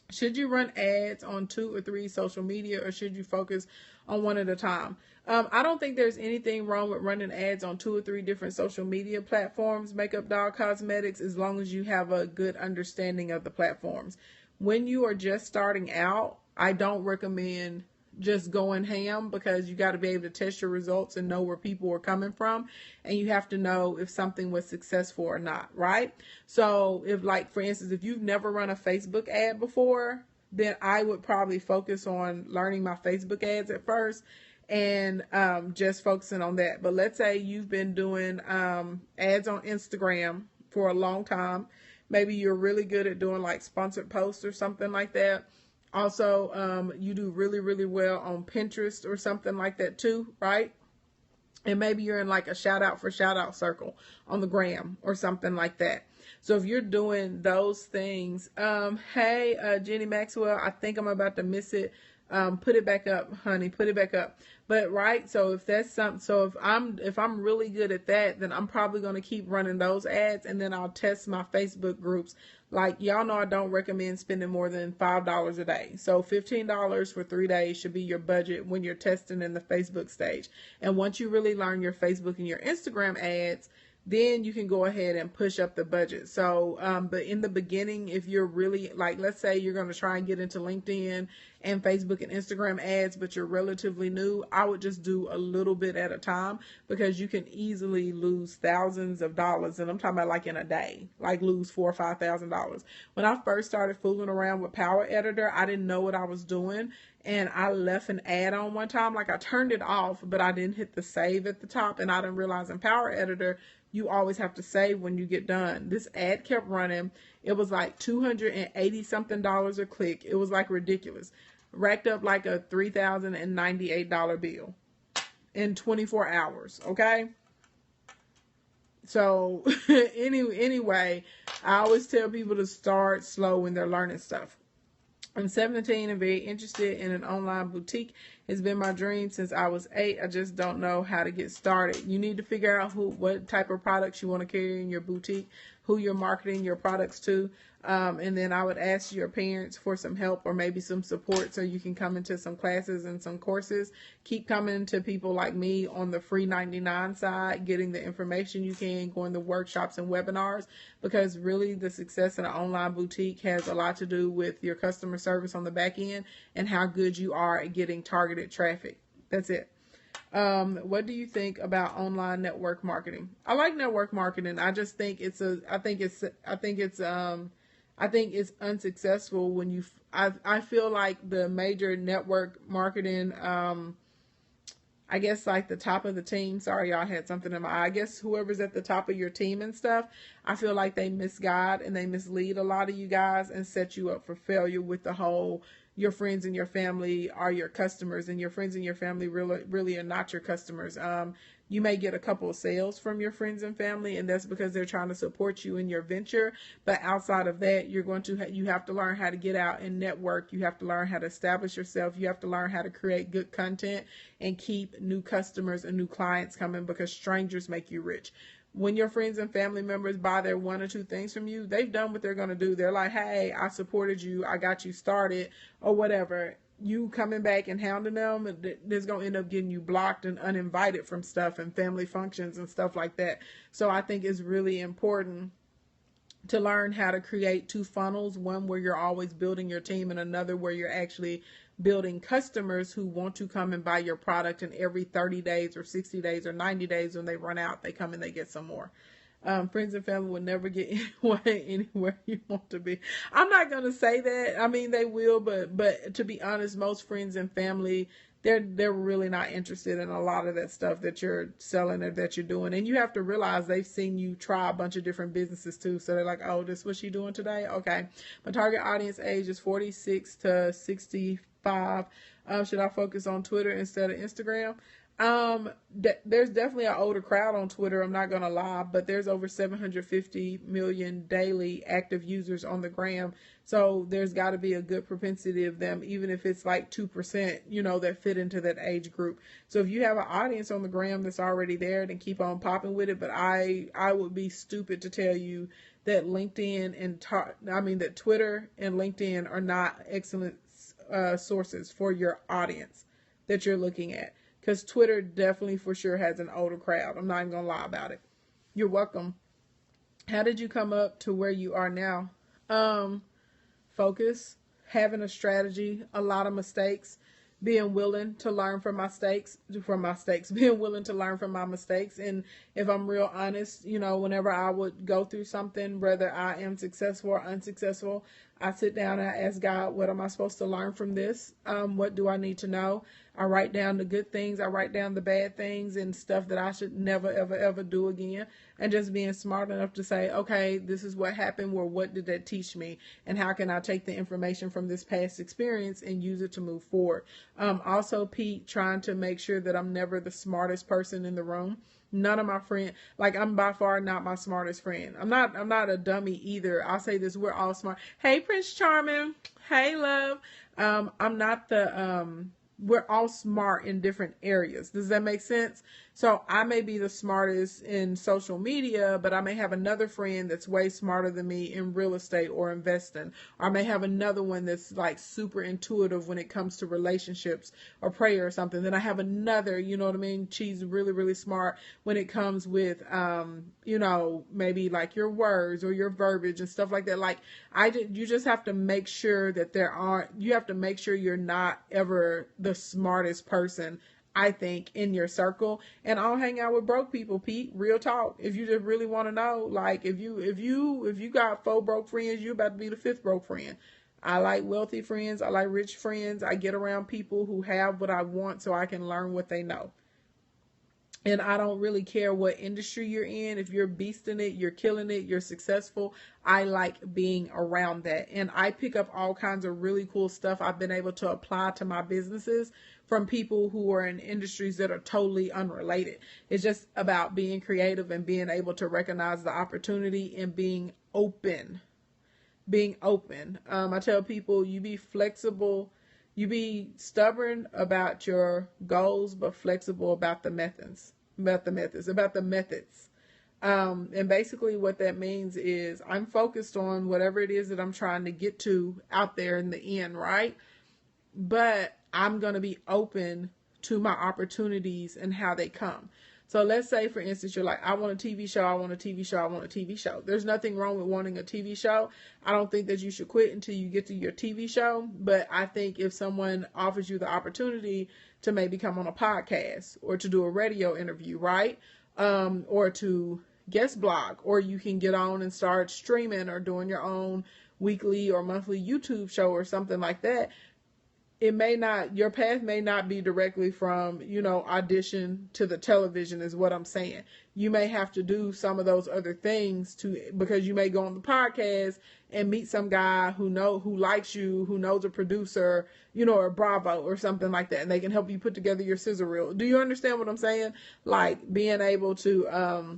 Should you run ads on 2 or 3 social media, or should you focus on one at a time? I don't think there's anything wrong with running ads on 2 or 3 different social media platforms, Makeup Doll Cosmetics, as long as you have a good understanding of the platforms. When you are just starting out, I don't recommend just going ham, because you got to be able to test your results and know where people are coming from, and you have to know if something was successful or not, right? So if, like, for instance, if you've never run a Facebook ad before, then I would probably focus on learning my Facebook ads at first and just focusing on that. But let's say you've been doing ads on Instagram for a long time. Maybe you're really good at doing like sponsored posts or something like that. Also, you do really, really well on Pinterest or something like that too, right? And maybe you're in like a shout out for shout out circle on the gram or something like that. So if you're doing those things, hey, Jenny Maxwell, I think I'm about to miss it. Put it back up, honey, put it back up. But right, so if that's something, so if I'm really good at that, then I'm probably going to keep running those ads, and then I'll test my Facebook groups. Like, y'all know I don't recommend spending more than $5 a day. So $15 for 3 days should be your budget when you're testing in the Facebook stage. And once you really learn your Facebook and your Instagram ads, then you can go ahead and push up the budget. So, but in the beginning, if you're really, like, let's say you're going to try and get into LinkedIn and Facebook and Instagram ads, but you're relatively new, I would just do a little bit at a time, because you can easily lose thousands of dollars. And I'm talking about like in a day, like lose $4,000 or $5,000. When I first started fooling around with Power Editor, I didn't know what I was doing. And I left an ad on one time, like I turned it off, but I didn't hit the save at the top. And I didn't realize in Power Editor, you always have to save when you get done. This ad kept running. It was like $280 something a click. It was like ridiculous. Racked up like a $3,098 bill in 24 hours. Okay. So anyway, I always tell people to start slow when they're learning stuff. I'm 17 and very interested in an online boutique It's been my dream since I was 8. I just don't know how to get started. You need to figure out what type of products you want to carry in your boutique, who you're marketing your products to. And then I would ask your parents for some help or maybe some support so you can come into some classes and some courses. Keep coming to people like me on the free 99 side, getting the information you can, going to workshops and webinars, because really the success in an online boutique has a lot to do with your customer service on the back end and how good you are at getting targeted traffic. That's it. What do you think about online network marketing? I like network marketing. I just think I think it's unsuccessful when I feel like the major network marketing, I guess like the top of the team. Sorry, y'all had something in my eye. I guess whoever's at the top of your team and stuff, I feel like they misguide and they mislead a lot of you guys and set you up for failure with the whole your friends and your family are your customers, and your friends and your family really are not your customers. You may get a couple of sales from your friends and family, and that's because they're trying to support you in your venture. But outside of that, you have to learn how to get out and network. You have to learn how to establish yourself. You have to learn how to create good content and keep new customers and new clients coming, because strangers make you rich. When your friends and family members buy their 1 or 2 things from you, they've done what they're going to do. They're like, hey, I supported you. I got you started or whatever. You coming back and hounding them, there's going to end up getting you blocked and uninvited from stuff and family functions and stuff like that. So I think it's really important to learn how to create 2 funnels, one where you're always building your team and another where you're actually building customers who want to come and buy your product, and every 30 days or 60 days or 90 days when they run out, they come and they get some more. Friends and family will never get anywhere you want to be. I'm not going to say that. I mean, they will, but to be honest, most friends and family, they're really not interested in a lot of that stuff that you're selling or that you're doing. And you have to realize they've seen you try a bunch of different businesses too. So they're like, oh, this is what she's doing today? Okay. My target audience age is 46 to 65. Should I focus on Twitter instead of Instagram? There's definitely an older crowd on Twitter, I'm not gonna lie, but there's over 750 million daily active users on the gram, so there's got to be a good propensity of them, even if it's like 2%, that fit into that age group. So if you have an audience on the gram that's already there, then keep on popping with it. But I would be stupid to tell you that that Twitter and LinkedIn are not excellent sources for your audience that you're looking at. Because Twitter definitely for sure has an older crowd. I'm not even going to lie about it. You're welcome. How did you come up to where you are now? Focus, having a strategy, a lot of mistakes, being willing to learn from my mistakes, being willing to learn from my mistakes. And if I'm real honest, whenever I would go through something, whether I am successful or unsuccessful, I sit down and I ask God, what am I supposed to learn from this? What do I need to know? I write down the good things. I write down the bad things and stuff that I should never, ever, ever do again. And just being smart enough to say, okay, this is what happened. Well, what did that teach me? And how can I take the information from this past experience and use it to move forward? Also, Pete, trying to make sure that I'm never the smartest person in the room. None of my friends, I'm by far not my smartest friend. I'm not a dummy either. I'll say this, we're all smart. Hey, Prince Charming. Hey, love. I'm not we're all smart in different areas. Does that make sense? So I may be the smartest in social media, but I may have another friend that's way smarter than me in real estate or investing. Or I may have another one that's like super intuitive when it comes to relationships or prayer or something. Then I have another, you know what I mean? She's really, really smart when it comes with, maybe like your words or your verbiage and stuff like that. You just have to make sure that you have to make sure you're not ever the smartest person, I think, in your circle. And I'll hang out with broke people, Pete. Real talk. If you just really want to know, if you got 4 broke friends, you're about to be the 5th broke friend. I like wealthy friends. I like rich friends. I get around people who have what I want so I can learn what they know. And I don't really care what industry you're in. If you're beasting it, you're killing it, you're successful. I like being around that. And I pick up all kinds of really cool stuff I've been able to apply to my businesses from people who are in industries that are totally unrelated. It's just about being creative and being able to recognize the opportunity and being open. I tell people, you be flexible You be stubborn about your goals, but flexible about the methods. And basically what that means is I'm focused on whatever it is that I'm trying to get to out there in the end, right? But I'm going to be open to my opportunities and how they come. So let's say, for instance, you're like, I want a TV show, I want a TV show, I want a TV show. There's nothing wrong with wanting a TV show. I don't think that you should quit until you get to your TV show. But I think if someone offers you the opportunity to maybe come on a podcast or to do a radio interview, right? Or to guest blog, or you can get on and start streaming or doing your own weekly or monthly YouTube show or something like that. Your path may not be directly from, audition to the television is what I'm saying. You may have to do some of those other things because you may go on the podcast and meet some guy who likes you, who knows a producer, or Bravo or something like that. And they can help you put together your scissor reel. Do you understand what I'm saying? Like being able to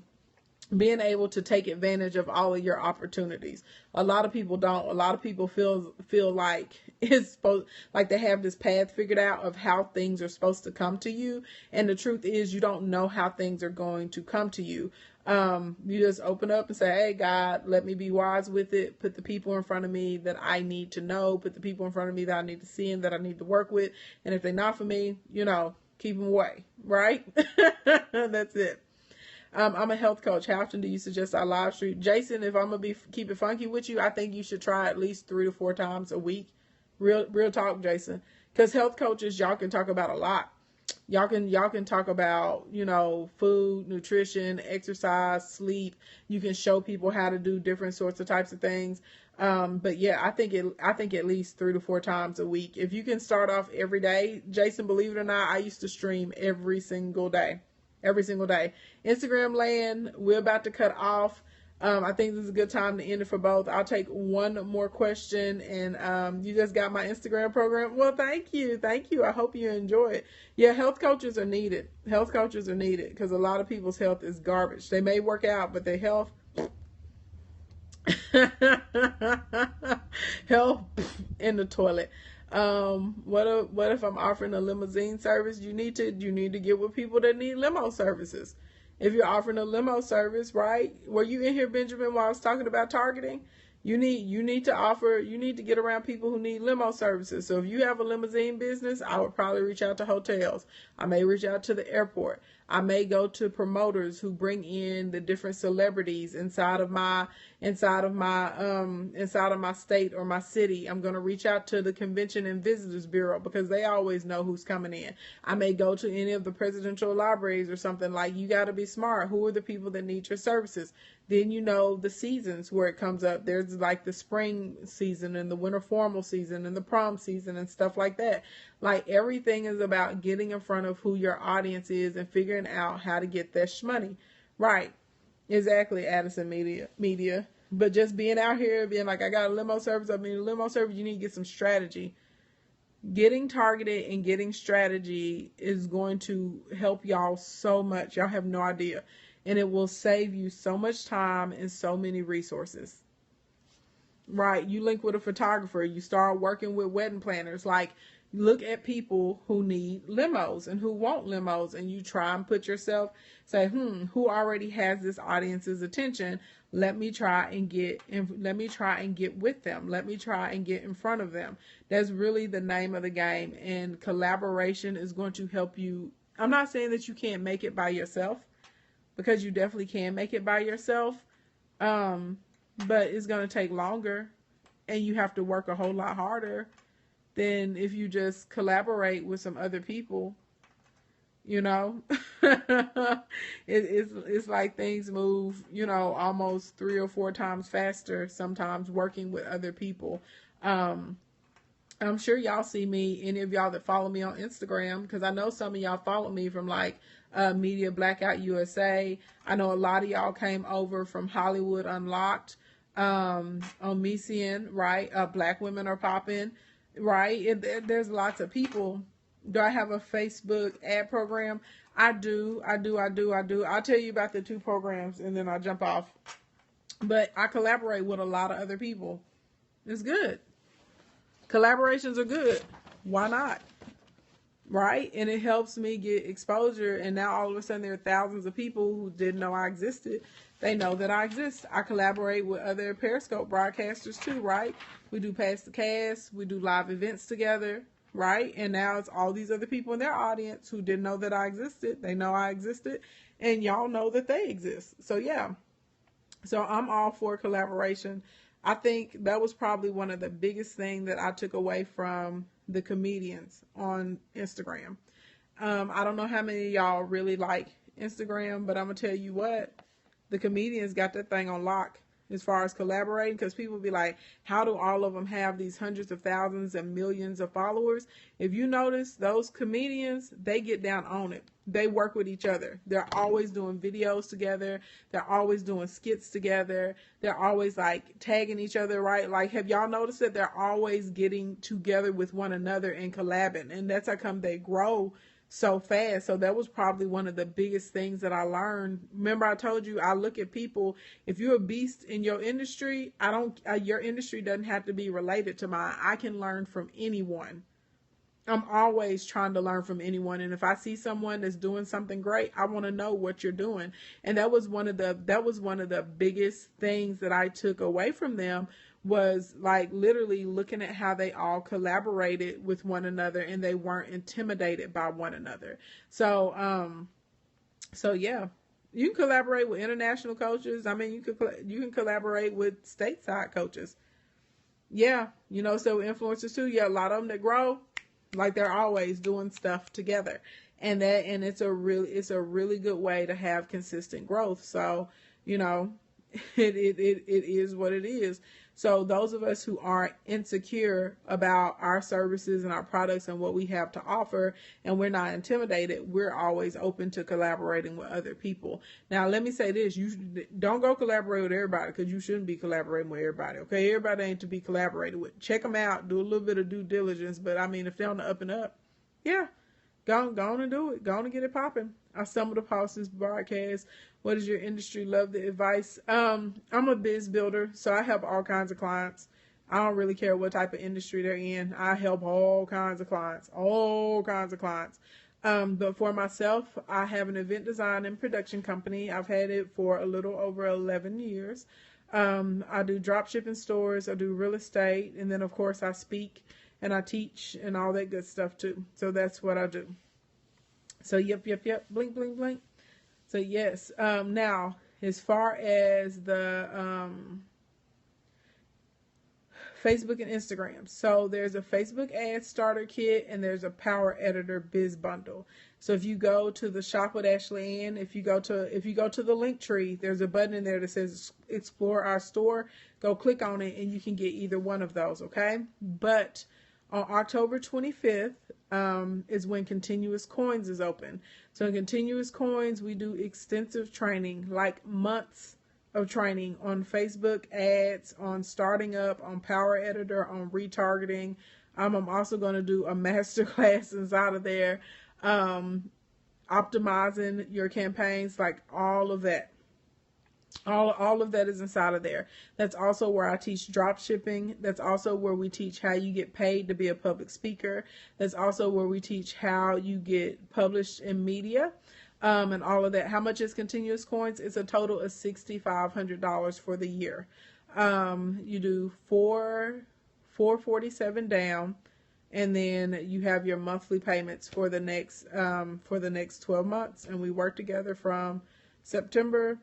take advantage of all of your opportunities. A lot of people don't. A lot of people feel like they have this path figured out of how things are supposed to come to you. And the truth is, you don't know how things are going to come to you. You just open up and say, hey, God, let me be wise with it. Put the people in front of me that I need to know. Put the people in front of me that I need to see and that I need to work with. And if they're not for me, keep them away. Right? That's it. I'm a health coach. How often do you suggest I live stream? Jason, if I'm going to keep it funky with you, I think you should try at least 3 to 4 times a week. Real talk, Jason. Because health coaches, y'all can talk about a lot. Y'all can talk about, food, nutrition, exercise, sleep. You can show people how to do different sorts of types of things. But yeah, I think at least 3 to 4 times a week. If you can start off every day, Jason, believe it or not, I used to stream every single day. Instagram land, we're about to cut off. I think this is a good time to end it for both. I'll take one more question, and you just got my Instagram program. Well, thank you. I hope you enjoy it. Yeah, health coaches are needed because a lot of people's health is garbage. They may work out, but their health health in the toilet. What if I'm offering a limousine service? You need to get with people that need limo services. If you're offering a limo service, right? Were you in here, Benjamin, while I was talking about targeting? You need to get around people who need limo services. So if you have a limousine business, I would probably reach out to hotels. I may reach out to the airport. I may go to promoters who bring in the different celebrities inside of my state or my city. I'm going to reach out to the Convention and Visitors Bureau because they always know who's coming in. I may go to any of the presidential libraries or something. Like, you got to be smart. Who are the people that need your services? Then the seasons where it comes up. There's like the spring season and the winter formal season and the prom season and stuff like that. Like, everything is about getting in front of who your audience is and figuring out how to get that shmoney. Right. Exactly, Addison Media. But just being out here, being like, I got a limo service, you need to get some strategy. Getting targeted and getting strategy is going to help y'all so much. Y'all have no idea. And it will save you so much time and so many resources. Right? You link with a photographer. You start working with wedding planners. Like, look at people who need limos and who want limos, and you try and put yourself, say, who already has this audience's attention? Let me try and get with them. Let me try and get in front of them. That's really the name of the game. And collaboration is going to help you. I'm not saying that you can't make it by yourself, because you definitely can make it by yourself. But it's going to take longer, and you have to work a whole lot harder than if you just collaborate with some other people. It's like things move, almost 3 or 4 times faster sometimes working with other people. I'm sure y'all see me, any of y'all that follow me on Instagram, because I know some of y'all follow me from Media Blackout USA. I know a lot of y'all came over from Hollywood Unlocked, on Mesian, right? Black Women Are Popping, right? There's lots of people. Do I have a Facebook ad program? I do. I'll tell you about the 2 programs and then I'll jump off. But I collaborate with a lot of other people. It's good. Collaborations are good. Why not? Right? And it helps me get exposure. And now all of a sudden there are thousands of people who didn't know I existed. They know that I exist. I collaborate with other Periscope broadcasters too, right? We do Pass the Cast, we do live events together, right? And now it's all these other people in their audience who didn't know that I existed. They know I existed, and y'all know that they exist. So yeah. So I'm all for collaboration. I think that was probably one of the biggest things that I took away from the comedians on Instagram. I don't know how many of y'all really like Instagram, but I'm going to tell you what, the comedians got that thing on lock as far as collaborating, because people be like, how do all of them have these hundreds of thousands and millions of followers? If you notice, those comedians, they get down on it. They work with each other. They're always doing videos together. They're always doing skits together. They're always like tagging each other, right? Like, have y'all noticed that they're always getting together with one another and collabing? And that's how come they grow so fast. So that was probably one of the biggest things that I learned. Remember, I told you, I look at people, if you're a beast in your industry, your industry doesn't have to be related to mine. I can learn from anyone. I'm always trying to learn from anyone. And if I see someone that's doing something great, I want to know what you're doing. And that was one of the biggest things that I took away from them, was like literally looking at how they all collaborated with one another and they weren't intimidated by one another. So yeah, you can collaborate with international coaches. I mean, you can collaborate with stateside coaches. Yeah, so influencers too. Yeah, a lot of them that grow, like they're always doing stuff together, and it's a really good way to have consistent growth. So, it is what it is. So those of us who aren't insecure about our services and our products and what we have to offer, and we're not intimidated, we're always open to collaborating with other people. Now, let me say this. You don't go collaborate with everybody, because you shouldn't be collaborating with everybody, okay? Everybody ain't to be collaborated with. Check them out. Do a little bit of due diligence. But, I mean, if they're on the up and up, yeah, go on and do it. Go on and get it popping. I stumbled across this broadcast. What is your industry? Love the advice. I'm a biz builder, so I help all kinds of clients. I don't really care what type of industry they're in. I help all kinds of clients. But for myself, I have an event design and production company. I've had it for a little over 11 years. I do drop shipping stores. I do real estate. And then, of course, I speak and I teach and all that good stuff, too. So that's what I do. So, yep. Blink, blink, blink. So, yes. Now, as far as the Facebook and Instagram. So, there's a Facebook ad starter kit and there's a Power Editor Biz Bundle. So, if you go to the Shop with Ashley Ann, if you go to the link tree, there's a button in there that says Explore Our Store. Go click on it and you can get either one of those, okay? But on October 25th is when Continuous Coins is open. So in Continuous Coins, we do extensive training, like months of training on Facebook ads, on starting up, on Power Editor, on retargeting. I'm also going to do a master class inside of there, optimizing your campaigns, like all of that. All of that is inside of there. That's also where I teach drop shipping. That's also where we teach how you get paid to be a public speaker. That's also where we teach how you get published in media, and all of that. How much is Continuous Coins? It's a total of $6,500 for the year. You do $447 down, and then you have your monthly payments for the next 12 months. And we work together from September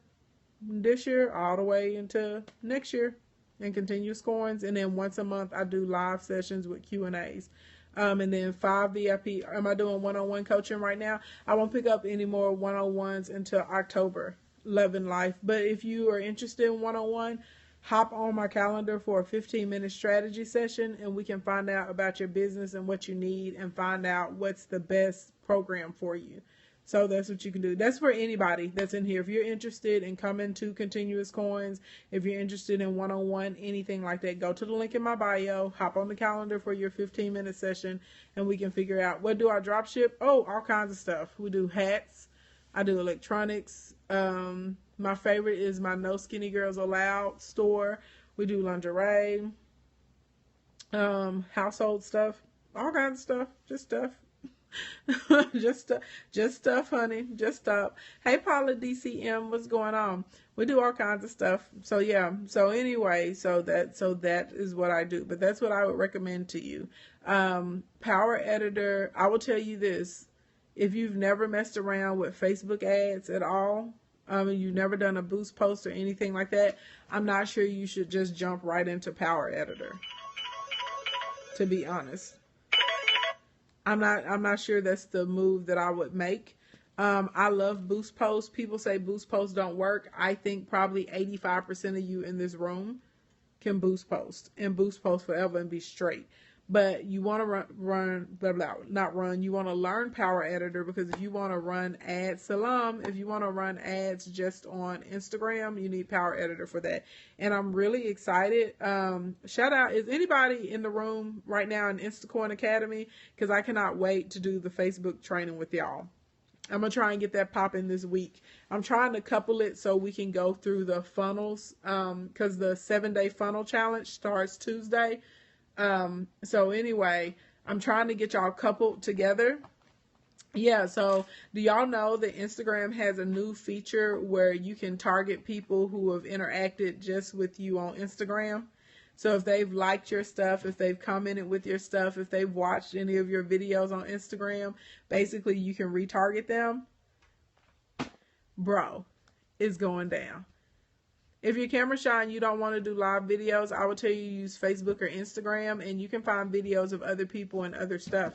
this year all the way into next year in Continuous Coins. And then once a month I do live sessions with Q&As, and then 5 VIP. Am I doing one-on-one coaching right now? I won't pick up any more one-on-ones until October. Love and Life. But if you are interested in one-on-one, hop on my calendar for a 15-minute strategy session, and we can find out about your business and what you need and find out what's the best program for you. So that's what you can do. That's for anybody that's in here. If you're interested in coming to Continuous Coins, if you're interested in one-on-one, anything like that, go to the link in my bio, hop on the calendar for your 15-minute session, and we can figure out what do I drop ship. Oh, all kinds of stuff. We do hats. I do electronics. My favorite is my No Skinny Girls Allowed store. We do lingerie, household stuff, all kinds of stuff, just stuff. Just stuff, honey. Just stuff. Hey, Paula DCM, what's going on? We do all kinds of stuff. So yeah. So anyway, so that is what I do. But that's what I would recommend to you. Power Editor. I will tell you this: if you've never messed around with Facebook ads at all, you've never done a boost post or anything like that, I'm not sure you should just jump right into Power Editor. To be honest. I'm not sure that's the move that I would make. I love boost posts. People say boost posts don't work. I think probably 85% of you in this room can boost post and boost post forever and be straight. But you want to you want to learn Power Editor, because if you want to run ads, if you want to run ads just on Instagram, you need Power Editor for that. And I'm really excited. Shout out, is anybody in the room right now in Instacorn Academy? Because I cannot wait to do the Facebook training with y'all. I'm going to try and get that popping this week. I'm trying to couple it so we can go through the funnels, because the 7-day funnel challenge starts Tuesday. So anyway, I'm trying to get y'all coupled together. Yeah, so do y'all know that Instagram has a new feature where you can target people who have interacted just with you on Instagram? So if they've liked your stuff, if they've commented with your stuff, if they've watched any of your videos on Instagram, basically you can retarget them. Bro, it's going down. If you're camera shy and you don't want to do live videos, I would tell you use Facebook or Instagram, and you can find videos of other people and other stuff.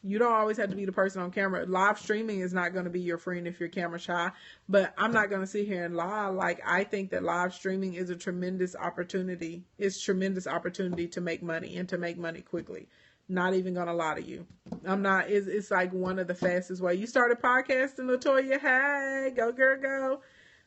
You don't always have to be the person on camera. Live streaming is not going to be your friend if you're camera shy, but I'm not going to sit here and lie. Like, I think that live streaming is a tremendous opportunity. It's tremendous opportunity to make money, and to make money quickly. Not even going to lie to you. It's like one of the fastest ways. You started podcasting, Latoya? Hey, go girl, go.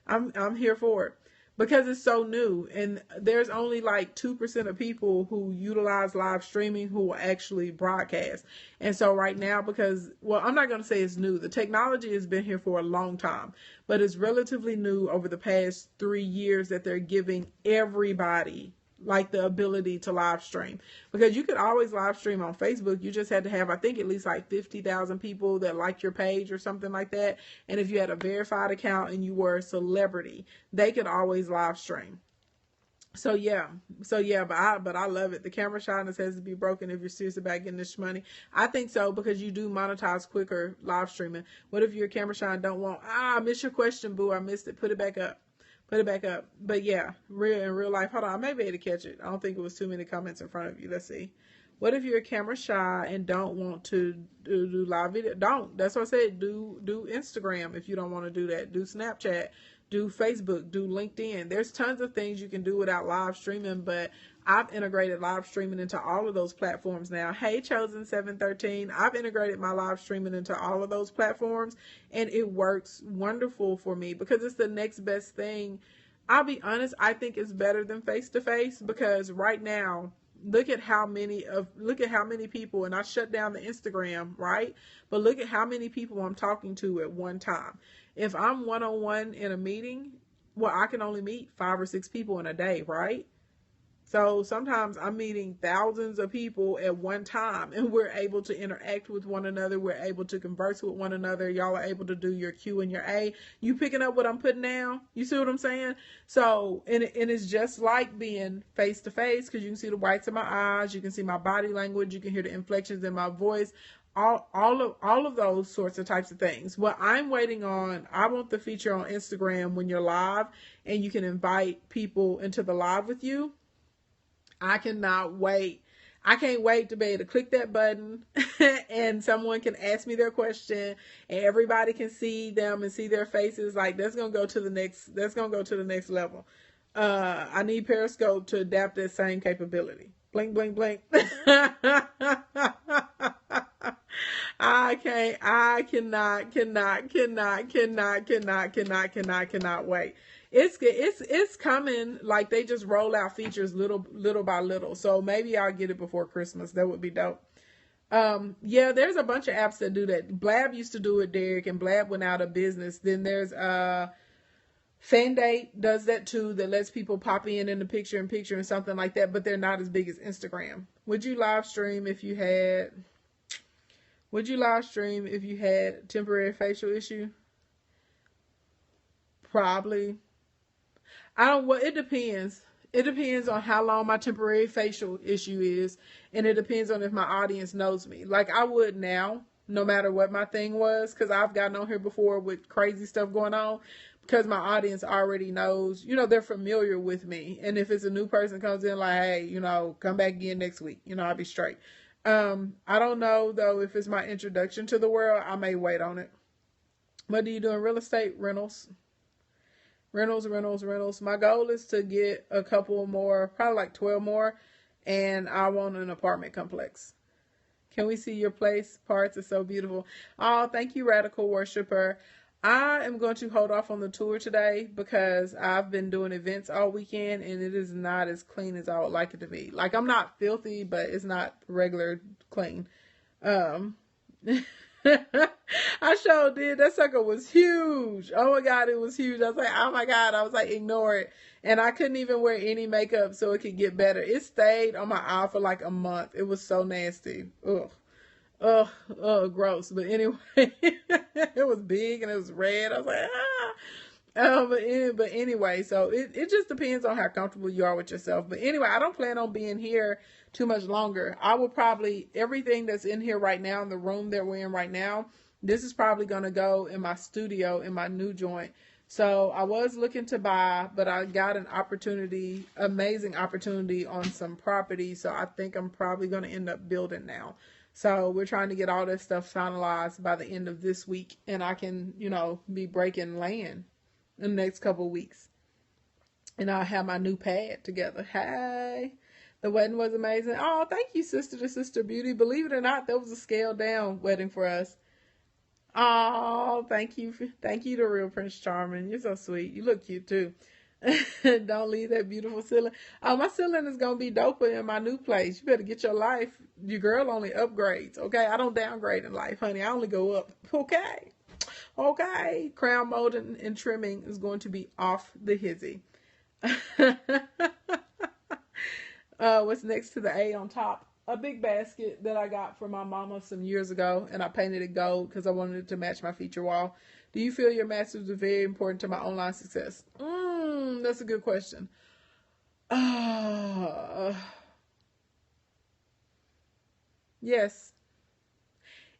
I'm here for it. Because it's so new, and there's only like 2% of people who utilize live streaming who will actually broadcast. And so right now, I'm not going to say it's new. The technology has been here for a long time, but it's relatively new over the past 3 years that they're giving everybody like the ability to live stream, because you could always live stream on Facebook. You just had to have, I think, at least like 50,000 people that liked your page or something like that. And if you had a verified account and you were a celebrity, they could always live stream. So yeah, but I love it. The camera shyness has to be broken if you're serious about getting this money. I think so, because you do monetize quicker live streaming. What if you're a camera shy and don't want, I missed your question, boo, I missed it. Put it back up. But yeah, in real life, hold on, I may be able to catch it. I don't think it was too many comments in front of you. Let's see. What if you're camera shy and don't want to do live video? Don't. That's what I said. Do Instagram if you don't want to do that. Do Snapchat. Do Facebook. Do LinkedIn. There's tons of things you can do without live streaming, but I've integrated live streaming into all of those platforms now. Hey, Chosen 713. I've integrated my live streaming into all of those platforms, and it works wonderful for me because it's the next best thing. I'll be honest, I think it's better than face-to-face, because right now, look at how many people, and I shut down the Instagram, right? But look at how many people I'm talking to at one time. If I'm one-on-one in a meeting, well, I can only meet 5 or 6 people in a day, right? So sometimes I'm meeting thousands of people at one time, and we're able to interact with one another. We're able to converse with one another. Y'all are able to do your Q and your A. You picking up what I'm putting down? You see what I'm saying? So, and it's just like being face to face, because you can see the whites of my eyes. You can see my body language. You can hear the inflections in my voice. All of those sorts of types of things. What I'm waiting on, I want the feature on Instagram when you're live and you can invite people into the live with you. I cannot wait. I can't wait to be able to click that button and someone can ask me their question and everybody can see them and see their faces. Like, that's going to go to the next level. I need Periscope to adapt that same capability. Blink, blink, blink. I cannot wait. It's coming. Like, they just roll out features little by little. So maybe I'll get it before Christmas. That would be dope. Yeah, there's a bunch of apps that do that. Blab used to do it, Derek, and Blab went out of business. Then there's Fandate does that too, that lets people pop in the picture in picture and something like that, but they're not as big as Instagram. Would you live stream if you had temporary facial issue? Probably. Well, it depends. It depends on how long my temporary facial issue is, and it depends on if my audience knows me. Like I would now, no matter what my thing was, because I've gotten on here before with crazy stuff going on, because my audience already knows, they're familiar with me. And if it's a new person comes in like, hey, come back again next week, I'll be straight. I don't know though if it's my introduction to the world, I may wait on it. What do you do in real estate? Rentals. My goal is to get a couple more, probably like 12 more, and I want an apartment complex. Can we see your place? Parts are so beautiful. Oh, thank you, Radical Worshiper. I am going to hold off on the tour today because I've been doing events all weekend and it is not as clean as I would like it to be. Like I'm not filthy, but it's not regular clean. I sure did. That sucker was huge. Oh my God, it was huge. I was like, oh my God. I was like, ignore it. And I couldn't even wear any makeup so it could get better. It stayed on my eye for like a month. It was so nasty. Ugh, gross. But anyway, it was big and it was red. I was like, but anyway, so it just depends on how comfortable you are with yourself. But anyway, I don't plan on being here too much longer. I will probably, everything that's in here right now, in the room that we're in right now, this is probably going to go in my studio, in my new joint. So I was looking to buy, but I got an opportunity, amazing opportunity on some property. So I think I'm probably going to end up building now. So we're trying to get all this stuff finalized by the end of this week. And I can, be breaking land in the next couple of weeks. And I'll have my new pad together. Hey, the wedding was amazing. Oh, thank you, Sister to Sister Beauty. Believe it or not, that was a scaled down wedding for us. Oh, thank you to Real Prince Charming. You're so sweet. You look cute too. Don't leave that beautiful ceiling. Oh, my ceiling is gonna be doper in my new place. You better get your life. Your girl only upgrades. Okay, I don't downgrade in life, honey. I only go up. Okay. Crown molding and trimming is going to be off the hizzy. What's next to the A on top? A big basket that I got for my mama some years ago, and I painted it gold because I wanted it to match my feature wall. Do you feel your masters are very important to my online success? That's a good question. Yes.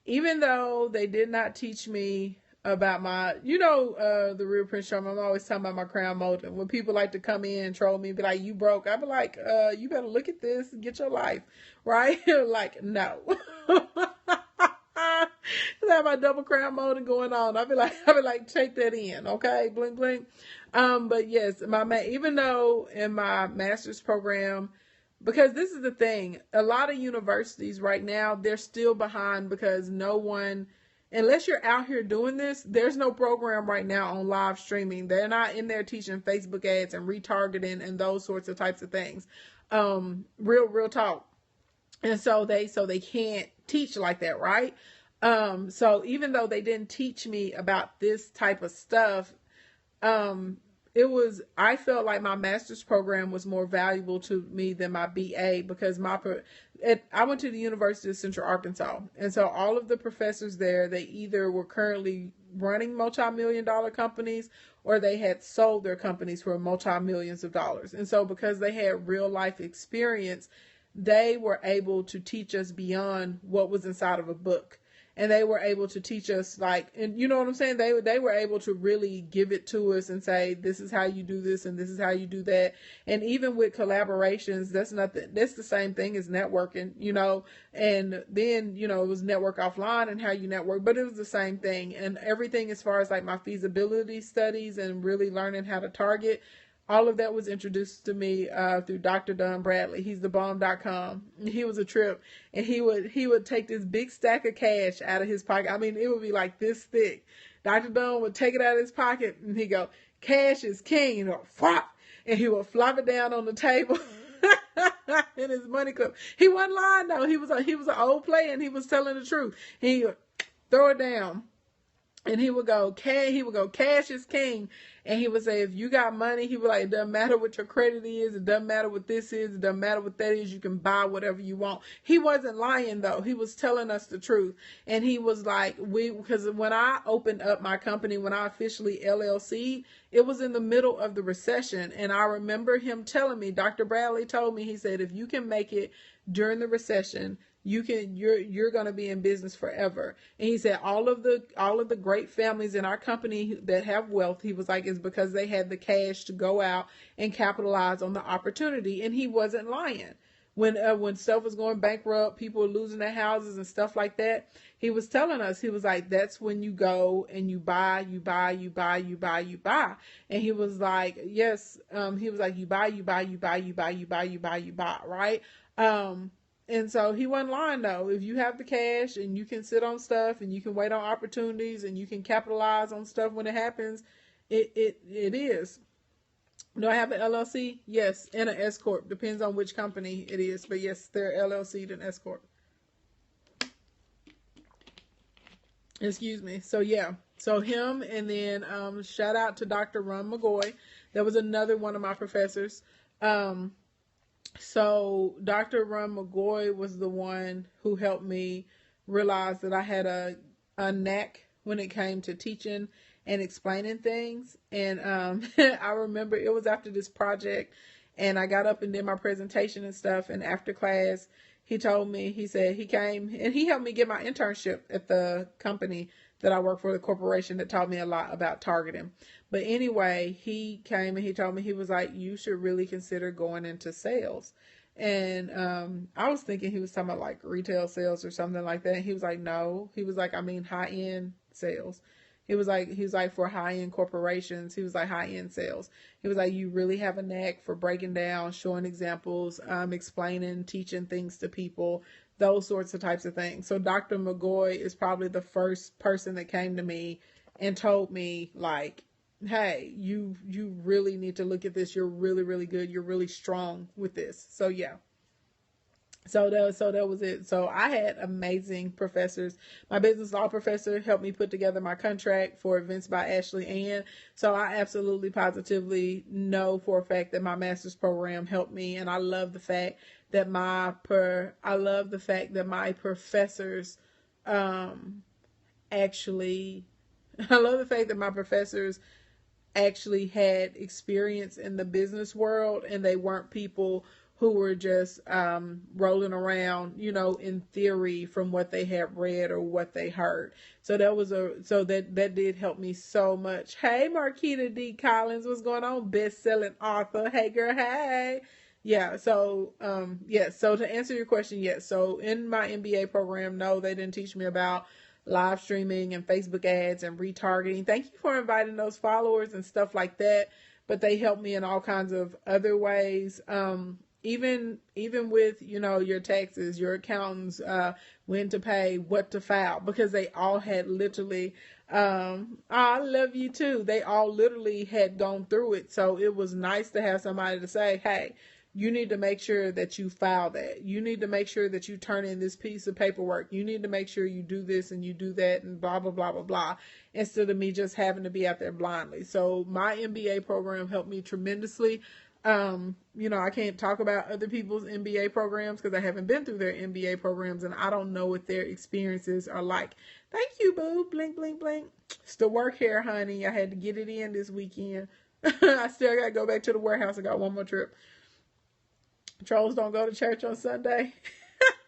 Even though they did not teach me about my, the Real Prince Charming, I'm always talking about my crown molding. When people like to come in and troll me, be like, you broke. I be like, you better look at this and get your life, right? Like, no. I have my double crown molding going on. I be like, take that in, okay? Bling, bling. But yes, even though in my master's program, because this is the thing, a lot of universities right now, they're still behind because no one, unless you're out here doing this, there's no program right now on live streaming. They're not in there teaching Facebook ads and retargeting and those sorts of types of things. Real talk. And so they can't teach like that, right? So even though they didn't teach me about this type of stuff, I felt like my master's program was more valuable to me than my BA because I went to the University of Central Arkansas. And so all of the professors there, they either were currently running multi-million-dollar companies or they had sold their companies for multi-millions of dollars. And so because they had real life experience, they were able to teach us beyond what was inside of a book. And they were able to teach us and you know what I'm saying? They were able to really give it to us and say, this is how you do this and this is how you do that. And even with collaborations, that's the same thing as networking, and then, it was network offline and how you network, but it was the same thing. And everything as far as my feasibility studies and really learning how to target, all of that was introduced to me through Dr. Don Bradley. He's thebomb.com. He was a trip. And he would take this big stack of cash out of his pocket. I mean, it would be like this thick. Dr. Don would take it out of his pocket and he'd go, cash is king, flop. And he would flop it down on the table in his money clip. He wasn't lying though. He was an old player and he was telling the truth. He would throw it down. And he would go, cash is king. And he would say, if you got money, he would like, it doesn't matter what your credit is, it doesn't matter what this is, it doesn't matter what that is, you can buy whatever you want. He wasn't lying though. He was telling us the truth. And he was like, because when I opened up my company, when I officially LLC, it was in the middle of the recession. And I remember him telling me, Dr. Bradley told me, he said, if you can make it during the recession, you're going to be in business forever. And he said all of the great families in our company that have wealth, he was like, is because they had the cash to go out and capitalize on the opportunity. And he wasn't lying. When stuff was going bankrupt, people were losing their houses and stuff like that, he was telling us, he was like, that's when you go and you buy. And he was like, yes, he was like, you buy, right? And so he wasn't lying though. If you have the cash and you can sit on stuff and you can wait on opportunities and you can capitalize on stuff when it happens, it is. Do I have an LLC? Yes, and an S corp. Depends on which company it is, but yes, they're LLC and S corp. Excuse me. So yeah, so him, and then shout out to Dr. Ron McGoy. That was another one of my professors. So Dr. Ron McGoy was the one who helped me realize that I had a knack when it came to teaching and explaining things. And I remember it was after this project, and I got up and did my presentation and stuff. And after class, he told me, he said he came and he helped me get my internship at the company that I work for, the corporation that taught me a lot about targeting. But anyway, he came and he told me, he was like, you should really consider going into sales. And I was thinking he was talking about like retail sales or something like that. And he was like, no. He was like, I mean, high-end sales. He was like for high-end corporations, he was like high-end sales. He was like, you really have a knack for breaking down, showing examples, explaining, teaching things to people, those sorts of types of things. So Dr. McGoy is probably the first person that came to me and told me like, hey, you really need to look at this. You're really, really good. You're really strong with this. So yeah. So that was it. So I had amazing professors. My business law professor helped me put together my contract for Events by Ashley Ann. So I absolutely positively know for a fact that my master's program helped me, and I love the fact that my professors actually I love the fact that my professors actually had experience in the business world, and they weren't people who were just rolling around, in theory from what they had read or what they heard. So that did help me so much. Hey, Marquita D. Collins, what's going on? Best-selling author. Hey, girl. Hey. Yeah. So, So to answer your question, yes. So in my MBA program, no, they didn't teach me about live streaming and Facebook ads and retargeting. Thank you for inviting those followers and stuff like that. But they helped me in all kinds of other ways. Even with, your taxes, your accountants, when to pay, what to file, because they all had literally, I love you too. They all literally had gone through it. So it was nice to have somebody to say, hey, you need to make sure that you file that. You need to make sure that you turn in this piece of paperwork. You need to make sure you do this and you do that and blah, blah, blah, blah, blah, instead of me just having to be out there blindly. So my MBA program helped me tremendously. I can't talk about other people's MBA programs because I haven't been through their MBA programs and I don't know what their experiences are like. Thank you, boo. Blink, blink, blink. Still work here, honey. I had to get it in this weekend. I still got to go back to the warehouse. I got one more trip. Trolls don't go to church on Sunday.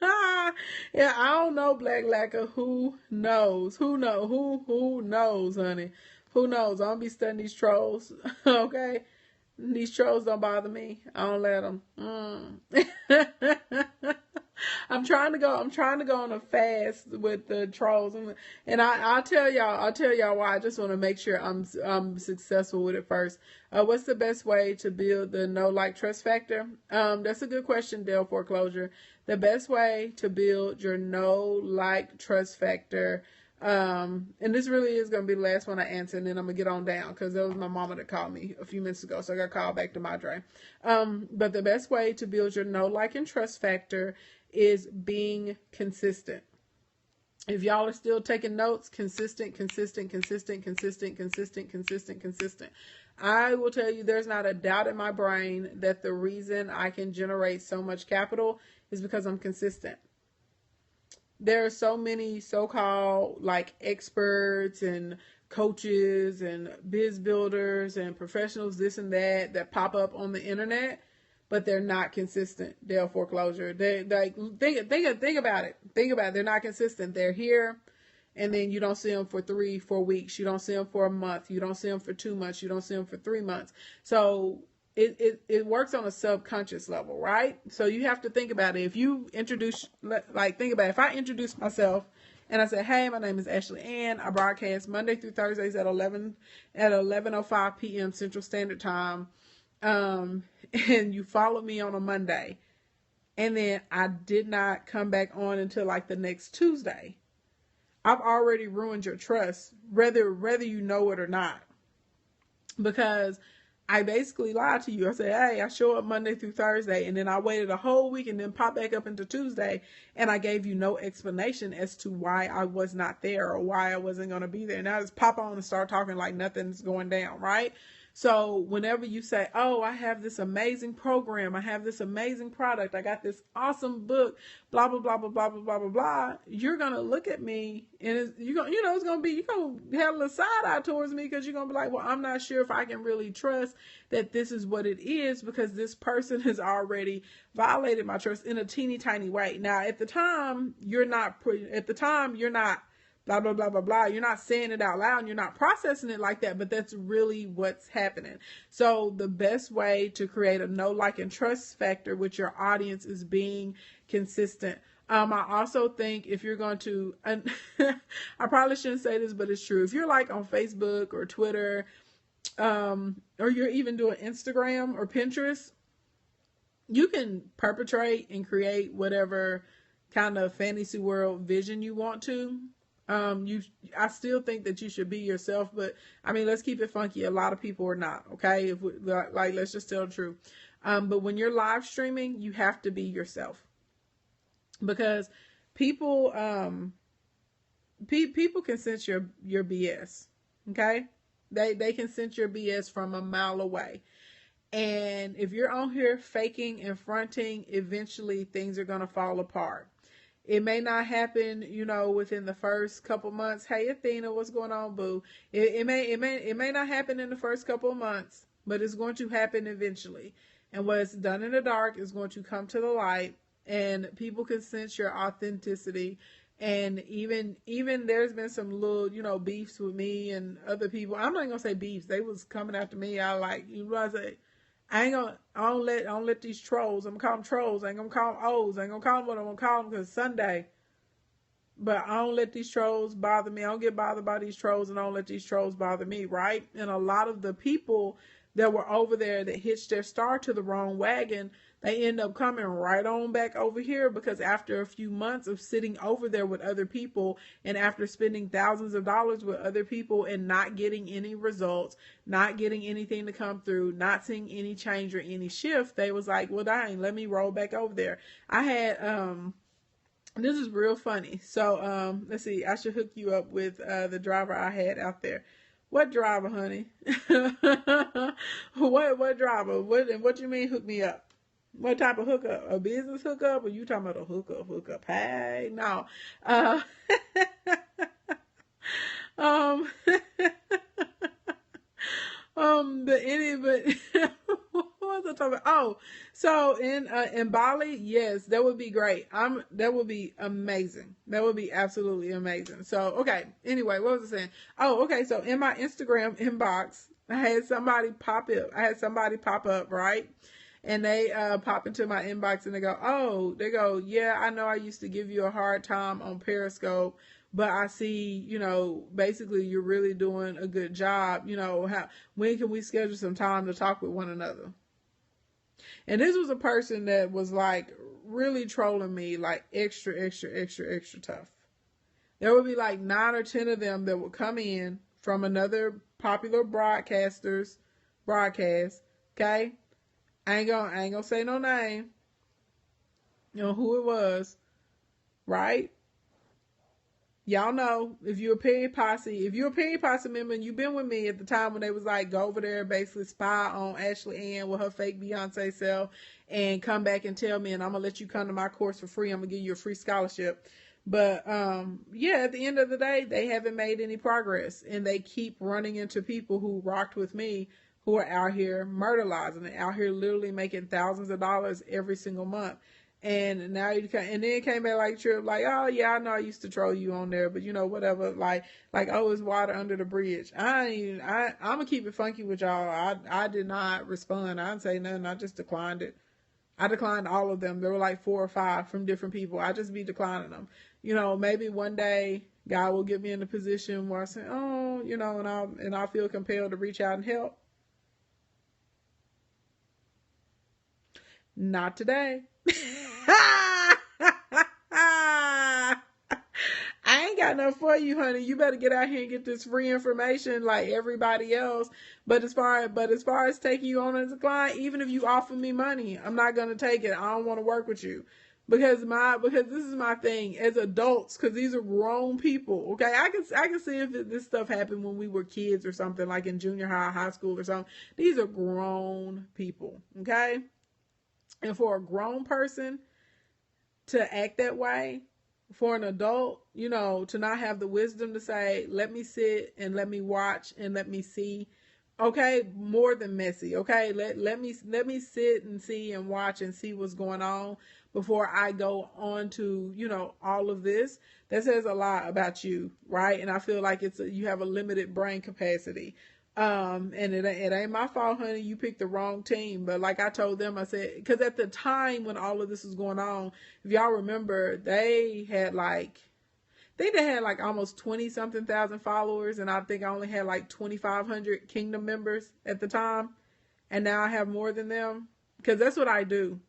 Yeah, I don't know, Black Lacquer. Who knows? Who knows, honey? Who knows? I don't be studying these trolls. Okay? These trolls don't bother me. I don't let them. I'm trying to go on a fast with the trolls, and I'll tell y'all why. I just want to make sure I'm successful with it first. What's the best way to build the know, like, trust factor? That's a good question, Dell Foreclosure. The best way to build your know, like, trust factor. And this really is going to be the last one I answer, and then I'm going to get on down because that was my mama that called me a few minutes ago, so I got called back to Madre. But the best way to build your know, like, and trust factor is being consistent. If y'all are still taking notes, consistent, consistent, consistent, consistent, consistent, consistent, consistent. I will tell you, there's not a doubt in my brain that the reason I can generate so much capital is because I'm consistent. There are so many so-called like experts and coaches and biz builders and professionals, this and that pop up on the internet, but they're not consistent. Dell Foreclosure. They like think about it. Think about it. They're not consistent. They're here, and then you don't see them for 3-4 weeks. You don't see them for a month. You don't see them for 2 months. You don't see them for 3 months. So it works on a subconscious level, right? So you have to think about it. If you introduce, like, think about it. If I introduce myself and I say, hey, my name is Ashley Ann. I broadcast Monday through Thursdays at 11:05 p.m. Central Standard Time. And you follow me on a Monday, and then I did not come back on until like the next Tuesday. I've already ruined your trust, whether you know it or not, because I basically lied to you. I said, hey, I show up Monday through Thursday, and then I waited a whole week and then pop back up into Tuesday, and I gave you no explanation as to why I was not there or why I wasn't going to be there. Now I just pop on and start talking like nothing's going down, right? So whenever you say, oh, I have this amazing program, I have this amazing product, I got this awesome book, blah, blah, blah, blah, blah, blah, blah, blah, blah, you're going to look at me and you're going to have a little side eye towards me, because you're going to be like, well, I'm not sure if I can really trust that this is what it is, because this person has already violated my trust in a teeny tiny way. Now, at the time, you're not blah, blah, blah, blah, blah. You're not saying it out loud and you're not processing it like that, but that's really what's happening. So the best way to create a know, like, and trust factor with your audience is being consistent. I also think if you're going to, I probably shouldn't say this, but it's true. If you're like on Facebook or Twitter, or you're even doing Instagram or Pinterest, you can perpetrate and create whatever kind of fantasy world vision you want to. I still think that you should be yourself, but I mean, let's keep it funky. A lot of people are not, okay? Let's just tell the truth. But when you're live streaming, you have to be yourself, because people can sense your BS, okay? They can sense your BS from a mile away. And if you're on here faking and fronting, eventually things are going to fall apart. It may not happen, within the first couple months. Hey, Athena, what's going on, boo? It may not happen in the first couple of months, but it's going to happen eventually. And what's done in the dark is going to come to the light, and people can sense your authenticity. And even there's been some little, beefs with me and other people. I'm not gonna say beefs. They was coming after me. I say, I don't let these trolls, I'm gonna call them trolls, I ain't gonna call them O's, I ain't gonna call them what I'm gonna call them, because it's Sunday. But I don't let these trolls bother me. I don't get bothered by these trolls, and I don't let these trolls bother me, right? And a lot of the people that were over there that hitched their star to the wrong wagon, they end up coming right on back over here, because after a few months of sitting over there with other people, and after spending thousands of dollars with other people and not getting any results, not getting anything to come through, not seeing any change or any shift, they was like, well, dang, let me roll back over there. I had, this is real funny. So, let's see, I should hook you up with the driver I had out there. What driver, honey? What driver? What you mean hook me up? What type of hookup? A business hookup? Or you talking about a hookup? Hey, no. But what was I talking about? Oh, so in Bali, yes, that would be great. That would be amazing. That would be absolutely amazing. So, okay. Anyway, what was I saying? Oh, okay. So in my Instagram inbox, I had somebody pop up, right? And they pop into my inbox and they go, yeah, I know I used to give you a hard time on Periscope, but I see, basically you're really doing a good job. When can we schedule some time to talk with one another? And this was a person that was like really trolling me, like extra tough. There would be like 9 or 10 of them that would come in from another popular broadcaster's broadcast. Okay. I ain't gonna say no name. Who it was. Right. Y'all know if you're a Period Posse, if you're a Period Posse member and you've been with me at the time when they was like, go over there and basically spy on Ashley Ann with her fake Beyonce self and come back and tell me, and I'm gonna let you come to my course for free. I'm gonna give you a free scholarship. But yeah, at the end of the day, they haven't made any progress, and they keep running into people who rocked with me who are out here murderizing it, out here literally making thousands of dollars every single month. And now you can, and then it came back like Trip, like, oh yeah, I know I used to troll you on there, but you know, whatever, like oh, it's water under the bridge. I'm gonna keep it funky with y'all. I did not respond. I didn't say nothing. I just declined it. I declined all of them. There were like 4 or 5 from different people. I just be declining them. You know, maybe one day God will get me in a position where I say, oh, you know, and I'll feel compelled to reach out and help. Not today. I ain't got nothing for you, honey. You better get out here and get this free information like everybody else. But as far as taking you on as a client, even if you offer me money, I'm not gonna take it. I don't want to work with you. Because this is my thing as adults, because these are grown people. Okay, I can see if this stuff happened when we were kids or something, like in junior high, high school or something. These are grown people. Okay, and for a grown person to act that way, for an adult, you know, to not have the wisdom to say, let me sit and let me watch and let me see. Okay, more than messy. Okay, let me sit and see and watch and see what's going on before I go on to, you know, all of this. That says a lot about you, right? And I feel like you have a limited brain capacity. And it ain't my fault, honey. You picked the wrong team. But like I told them, I said, because at the time when all of this was going on, if y'all remember, they had like almost 20 something thousand followers, and I think I only had like 2,500 Kingdom members at the time, and now I have more than them, because that's what I do.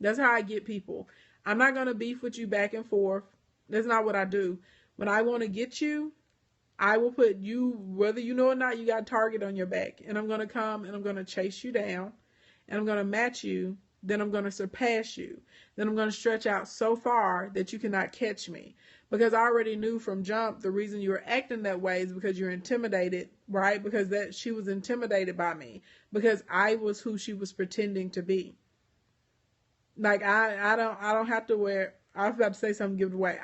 That's how I get people. I'm not gonna beef with you back and forth. That's not what I do. When I want to get you, I will put you, whether you know or not, you got a target on your back, and I'm gonna come and I'm gonna chase you down, and I'm gonna match you. Then I'm gonna surpass you. Then I'm gonna stretch out so far that you cannot catch me. Because I already knew from jump the reason you were acting that way is because you're intimidated, right? Because that she was intimidated by me, because I was who she was pretending to be. Like I don't have to wear. I was about to say something, give it away.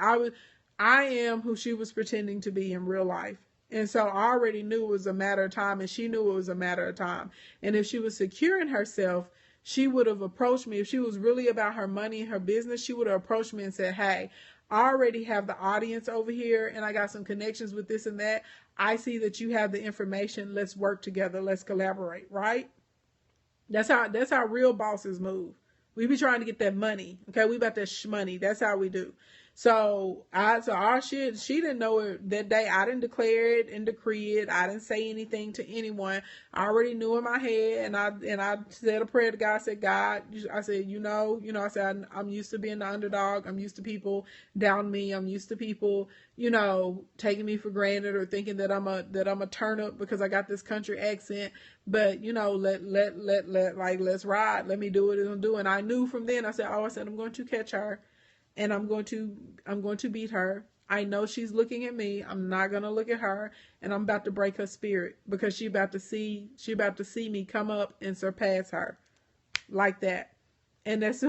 I am who she was pretending to be in real life. And so I already knew it was a matter of time, and she knew it was a matter of time. And if she was secure in herself, she would have approached me. If she was really about her money and her business, she would have approached me and said, hey, I already have the audience over here, and I got some connections with this and that. I see that you have the information. Let's work together. Let's collaborate, right? That's how real bosses move. We be trying to get that money. Okay, we about that money. That's how we do. So our shit, she didn't know it that day. I didn't declare it and decree it. I didn't say anything to anyone. I already knew in my head, and I said a prayer to God. I said, God, I said, I said, I'm used to being the underdog. I'm used to people down me. I'm used to people, taking me for granted or thinking that I'm a turnip because I got this country accent. But let's ride. Let me do what I'm doing. I knew from then. I said, I'm going to catch her. And I'm going to beat her. I know she's looking at me. I'm not going to look at her, and I'm about to break her spirit because she about to see me come up and surpass her like that. And that's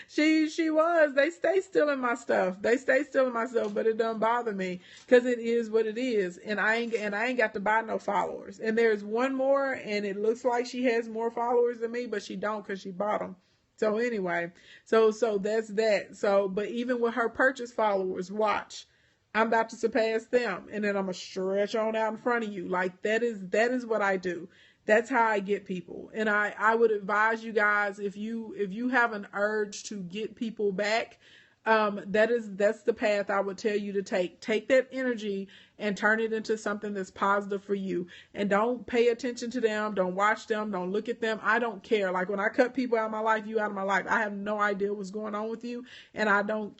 she was. They stay stealing my stuff. But it doesn't bother me because it is what it is. And I ain't got to buy no followers. And there's one more, and it looks like she has more followers than me, but she don't because she bought them. So anyway, so that's that. So, but even with her purchase followers, watch, I'm about to surpass them, and then I'm gonna stretch on out in front of you. Like that is what I do. That's how I get people. And I would advise you guys, if you have an urge to get people back, that's the path I would tell you to take. Take that energy and turn it into something that's positive for you. And don't pay attention to them. Don't watch them. Don't look at them. I don't care. Like when I cut people out of my life, you out of my life, I have no idea what's going on with you. And I don't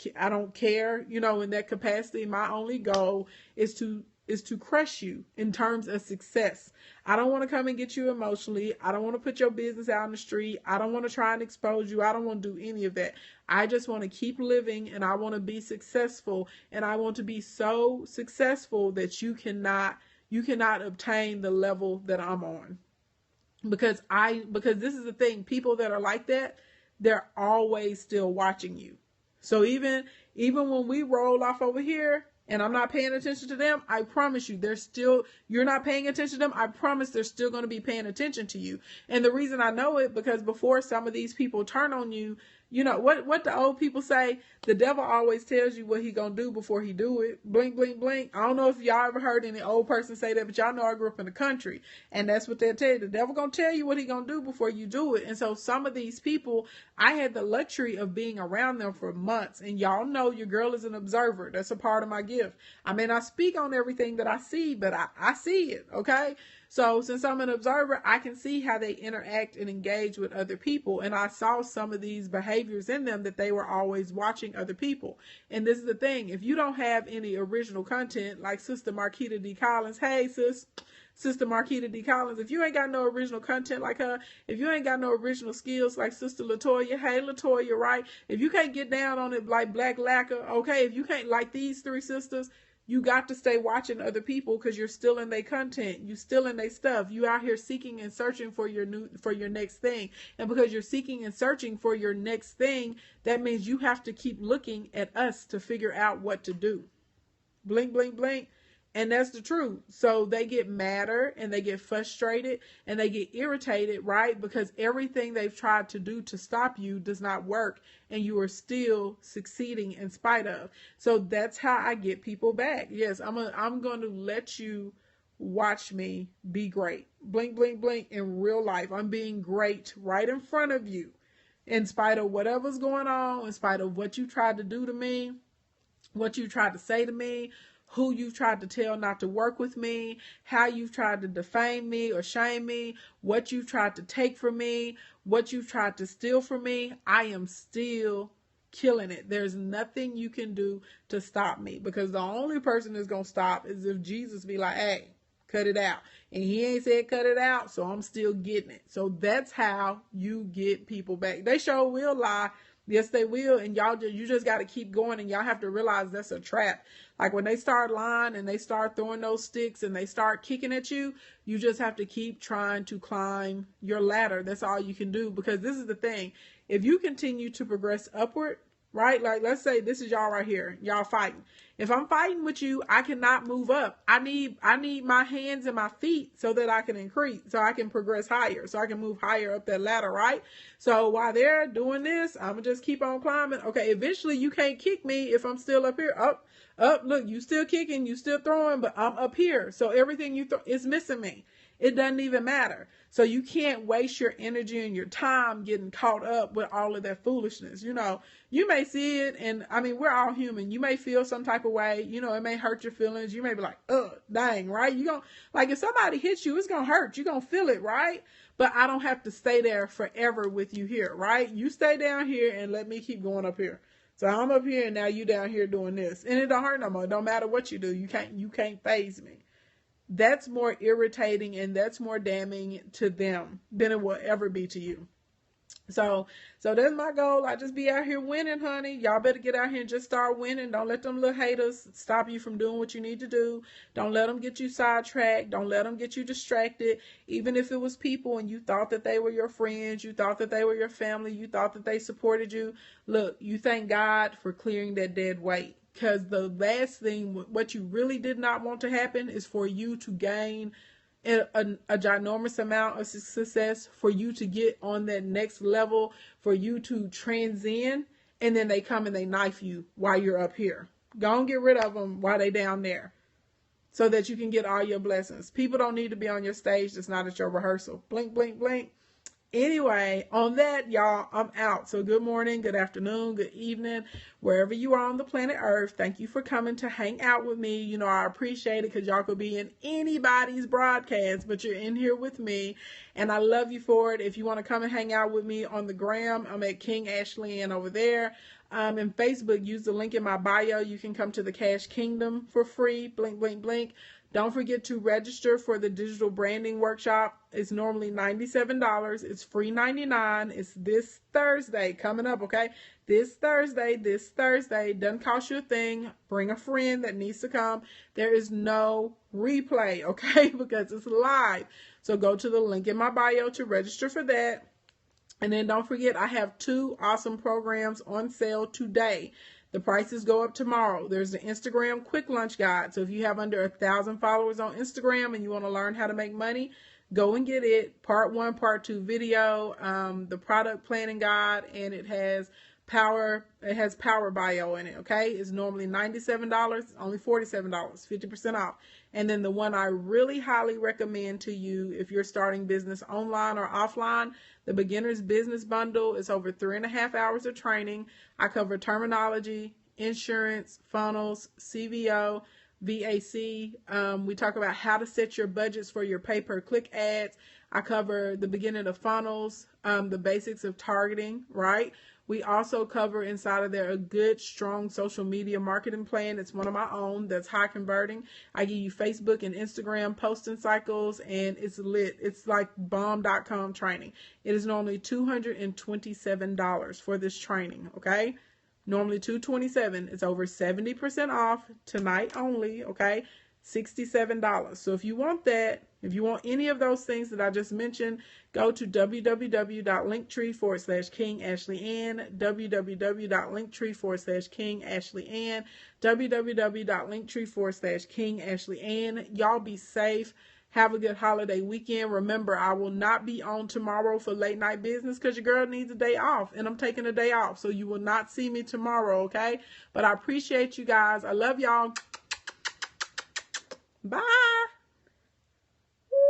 care, in that capacity. My only goal is to is to crush you in terms of success. I don't want to come and get you emotionally. I don't want to put your business out in the street. I don't want to try and expose you. I don't want to do any of that. I just want to keep living, and I want to be successful, and I want to be so successful that you cannot obtain the level that I'm on. Because this is the thing, people that are like that, they're always still watching you. So even when we roll off over here and I'm not paying attention to them, I promise you, you're not paying attention to them. I promise they're still going to be paying attention to you. And the reason I know it, because before some of these people turn on you, you know what the old people say, the devil always tells you what he gonna do before he do it. Blink, blink, blink. I don't know if y'all ever heard any old person say that, but y'all know I grew up in the country, and that's what they'll tell you. The devil gonna tell you what he gonna do before you do it. And so some of these people, I had the luxury of being around them for months, and y'all know your girl is an observer. That's a part of my gift. I may not speak on everything that I see, but I see it, okay? So since I'm an observer, I can see how they interact and engage with other people. And I saw some of these behaviors in them, that they were always watching other people. And this is the thing. If you don't have any original content, like Sister Marquita D. Collins, hey, Sister Marquita D. Collins, if you ain't got no original content like her, if you ain't got no original skills like Sister Latoya, hey, Latoya, right? If you can't get down on it like Black Lacquer, okay? If you can't, like these three sisters, you got to stay watching other people, because you're still in their content. You still in their stuff. You out here seeking and searching for your next thing. And because you're seeking and searching for your next thing, that means you have to keep looking at us to figure out what to do. Blink, blink, blink. And that's the truth. So they get madder and they get frustrated and they get irritated, right? Because everything they've tried to do to stop you does not work, and you are still succeeding in spite of. So that's how I get people back. Yes, I'm going to let you watch me be great. Blink, blink, blink. In real life, I'm being great right in front of you, in spite of whatever's going on, in spite of what you tried to do to me, what you tried to say to me, who you've tried to tell not to work with me, how you've tried to defame me or shame me, what you've tried to take from me, what you've tried to steal from me. I am still killing it. There's nothing you can do to stop me, because the only person that's going to stop is if Jesus be like, hey, cut it out. And he ain't said cut it out, so I'm still getting it. So that's how you get people back. They sure will lie. Yes, they will. And you just got to keep going, and y'all have to realize that's a trap. Like when they start lying and they start throwing those sticks and they start kicking at you, you just have to keep trying to climb your ladder. That's all you can do, because this is the thing. If you continue to progress upward, right? Like, let's say this is y'all right here. Y'all fighting. If I'm fighting with you, I cannot move up. I need my hands and my feet so that I can increase, so I can progress higher, so I can move higher up that ladder, right? So while they're doing this, I'm going to just keep on climbing. Okay, eventually you can't kick me if I'm still up here. Up, look, you still kicking, you still throwing, but I'm up here. So everything you throw is missing me. It doesn't even matter. So you can't waste your energy and your time getting caught up with all of that foolishness. You know, you may see it, and I mean, we're all human. You may feel some type of way. You know, it may hurt your feelings. You may be like, dang, right? You gonna, like, if somebody hits you, it's gonna hurt. You're gonna feel it, right? But I don't have to stay there forever with you here, right? You stay down here and let me keep going up here. So I'm up here, and now you down here doing this, and it don't hurt no more. It don't matter what you do. You can't faze me. That's more irritating and that's more damning to them than it will ever be to you. So that's my goal. I just be out here winning, honey. Y'all better get out here and just start winning. Don't let them little haters stop you from doing what you need to do. Don't let them get you sidetracked. Don't let them get you distracted. Even if it was people and you thought that they were your friends, you thought that they were your family, you thought that they supported you. Look, you thank God for clearing that dead weight. Because the last thing, what you really did not want to happen is for you to gain a ginormous amount of success, for you to get on that next level, for you to transcend, and then they come and they knife you while you're up here. Go and get rid of them while they down there, so that you can get all your blessings. People don't need to be on your stage that's not at your rehearsal. Blink, blink, blink. Anyway, on that, y'all, I'm out. So good morning, good afternoon, good evening, wherever you are on the planet Earth. Thank you for coming to hang out with me. You know, I appreciate it, because y'all could be in anybody's broadcast, but you're in here with me, and I love you for it. If you want to come and hang out with me on the gram, I'm at King Ashley and over there. In Facebook, use the link in my bio. You can come to the Cash Kingdom for free. Blink, blink, blink. Don't forget to register for the digital branding workshop. It's normally $97. It's free $99. It's this Thursday coming up, okay? This Thursday. Doesn't cost you a thing. Bring a friend that needs to come. There is no replay, okay? Because it's live. So go to the link in my bio to register for that. And then don't forget, I have 2 awesome programs on sale today. The prices go up tomorrow. There's the Instagram quick lunch guide. So if you have under 1,000 followers on Instagram and you want to learn how to make money, go and get it. Part 1, part 2 video, the product planning guide, and it has power bio in it. Okay, it's normally $97, it's only $47, 50% off. And then the one I really highly recommend to you if you're starting business online or offline, the beginner's business bundle is over 3.5 hours of training. I cover terminology, insurance, funnels, CVO, VAC. We talk about how to set your budgets for your pay-per-click ads. I cover the beginning of funnels, the basics of targeting, right? We also cover inside of there a good, strong social media marketing plan. It's one of my own that's high converting. I give you Facebook and Instagram posting cycles, and it's lit. It's like bomb.com training. It is normally $227 for this training, okay? Normally $227. It's over 70% off tonight only, okay? $67. So if you want that, if you want any of those things that I just mentioned, go to www.linktree/King Ashley Ann, www.linktree/King Ashley Ann, www.linktree/King Ashley Ann. Y'all be safe. Have a good holiday weekend. Remember, I will not be on tomorrow for late night business because your girl needs a day off, and I'm taking a day off. So you will not see me tomorrow, okay? But I appreciate you guys. I love y'all. Bye.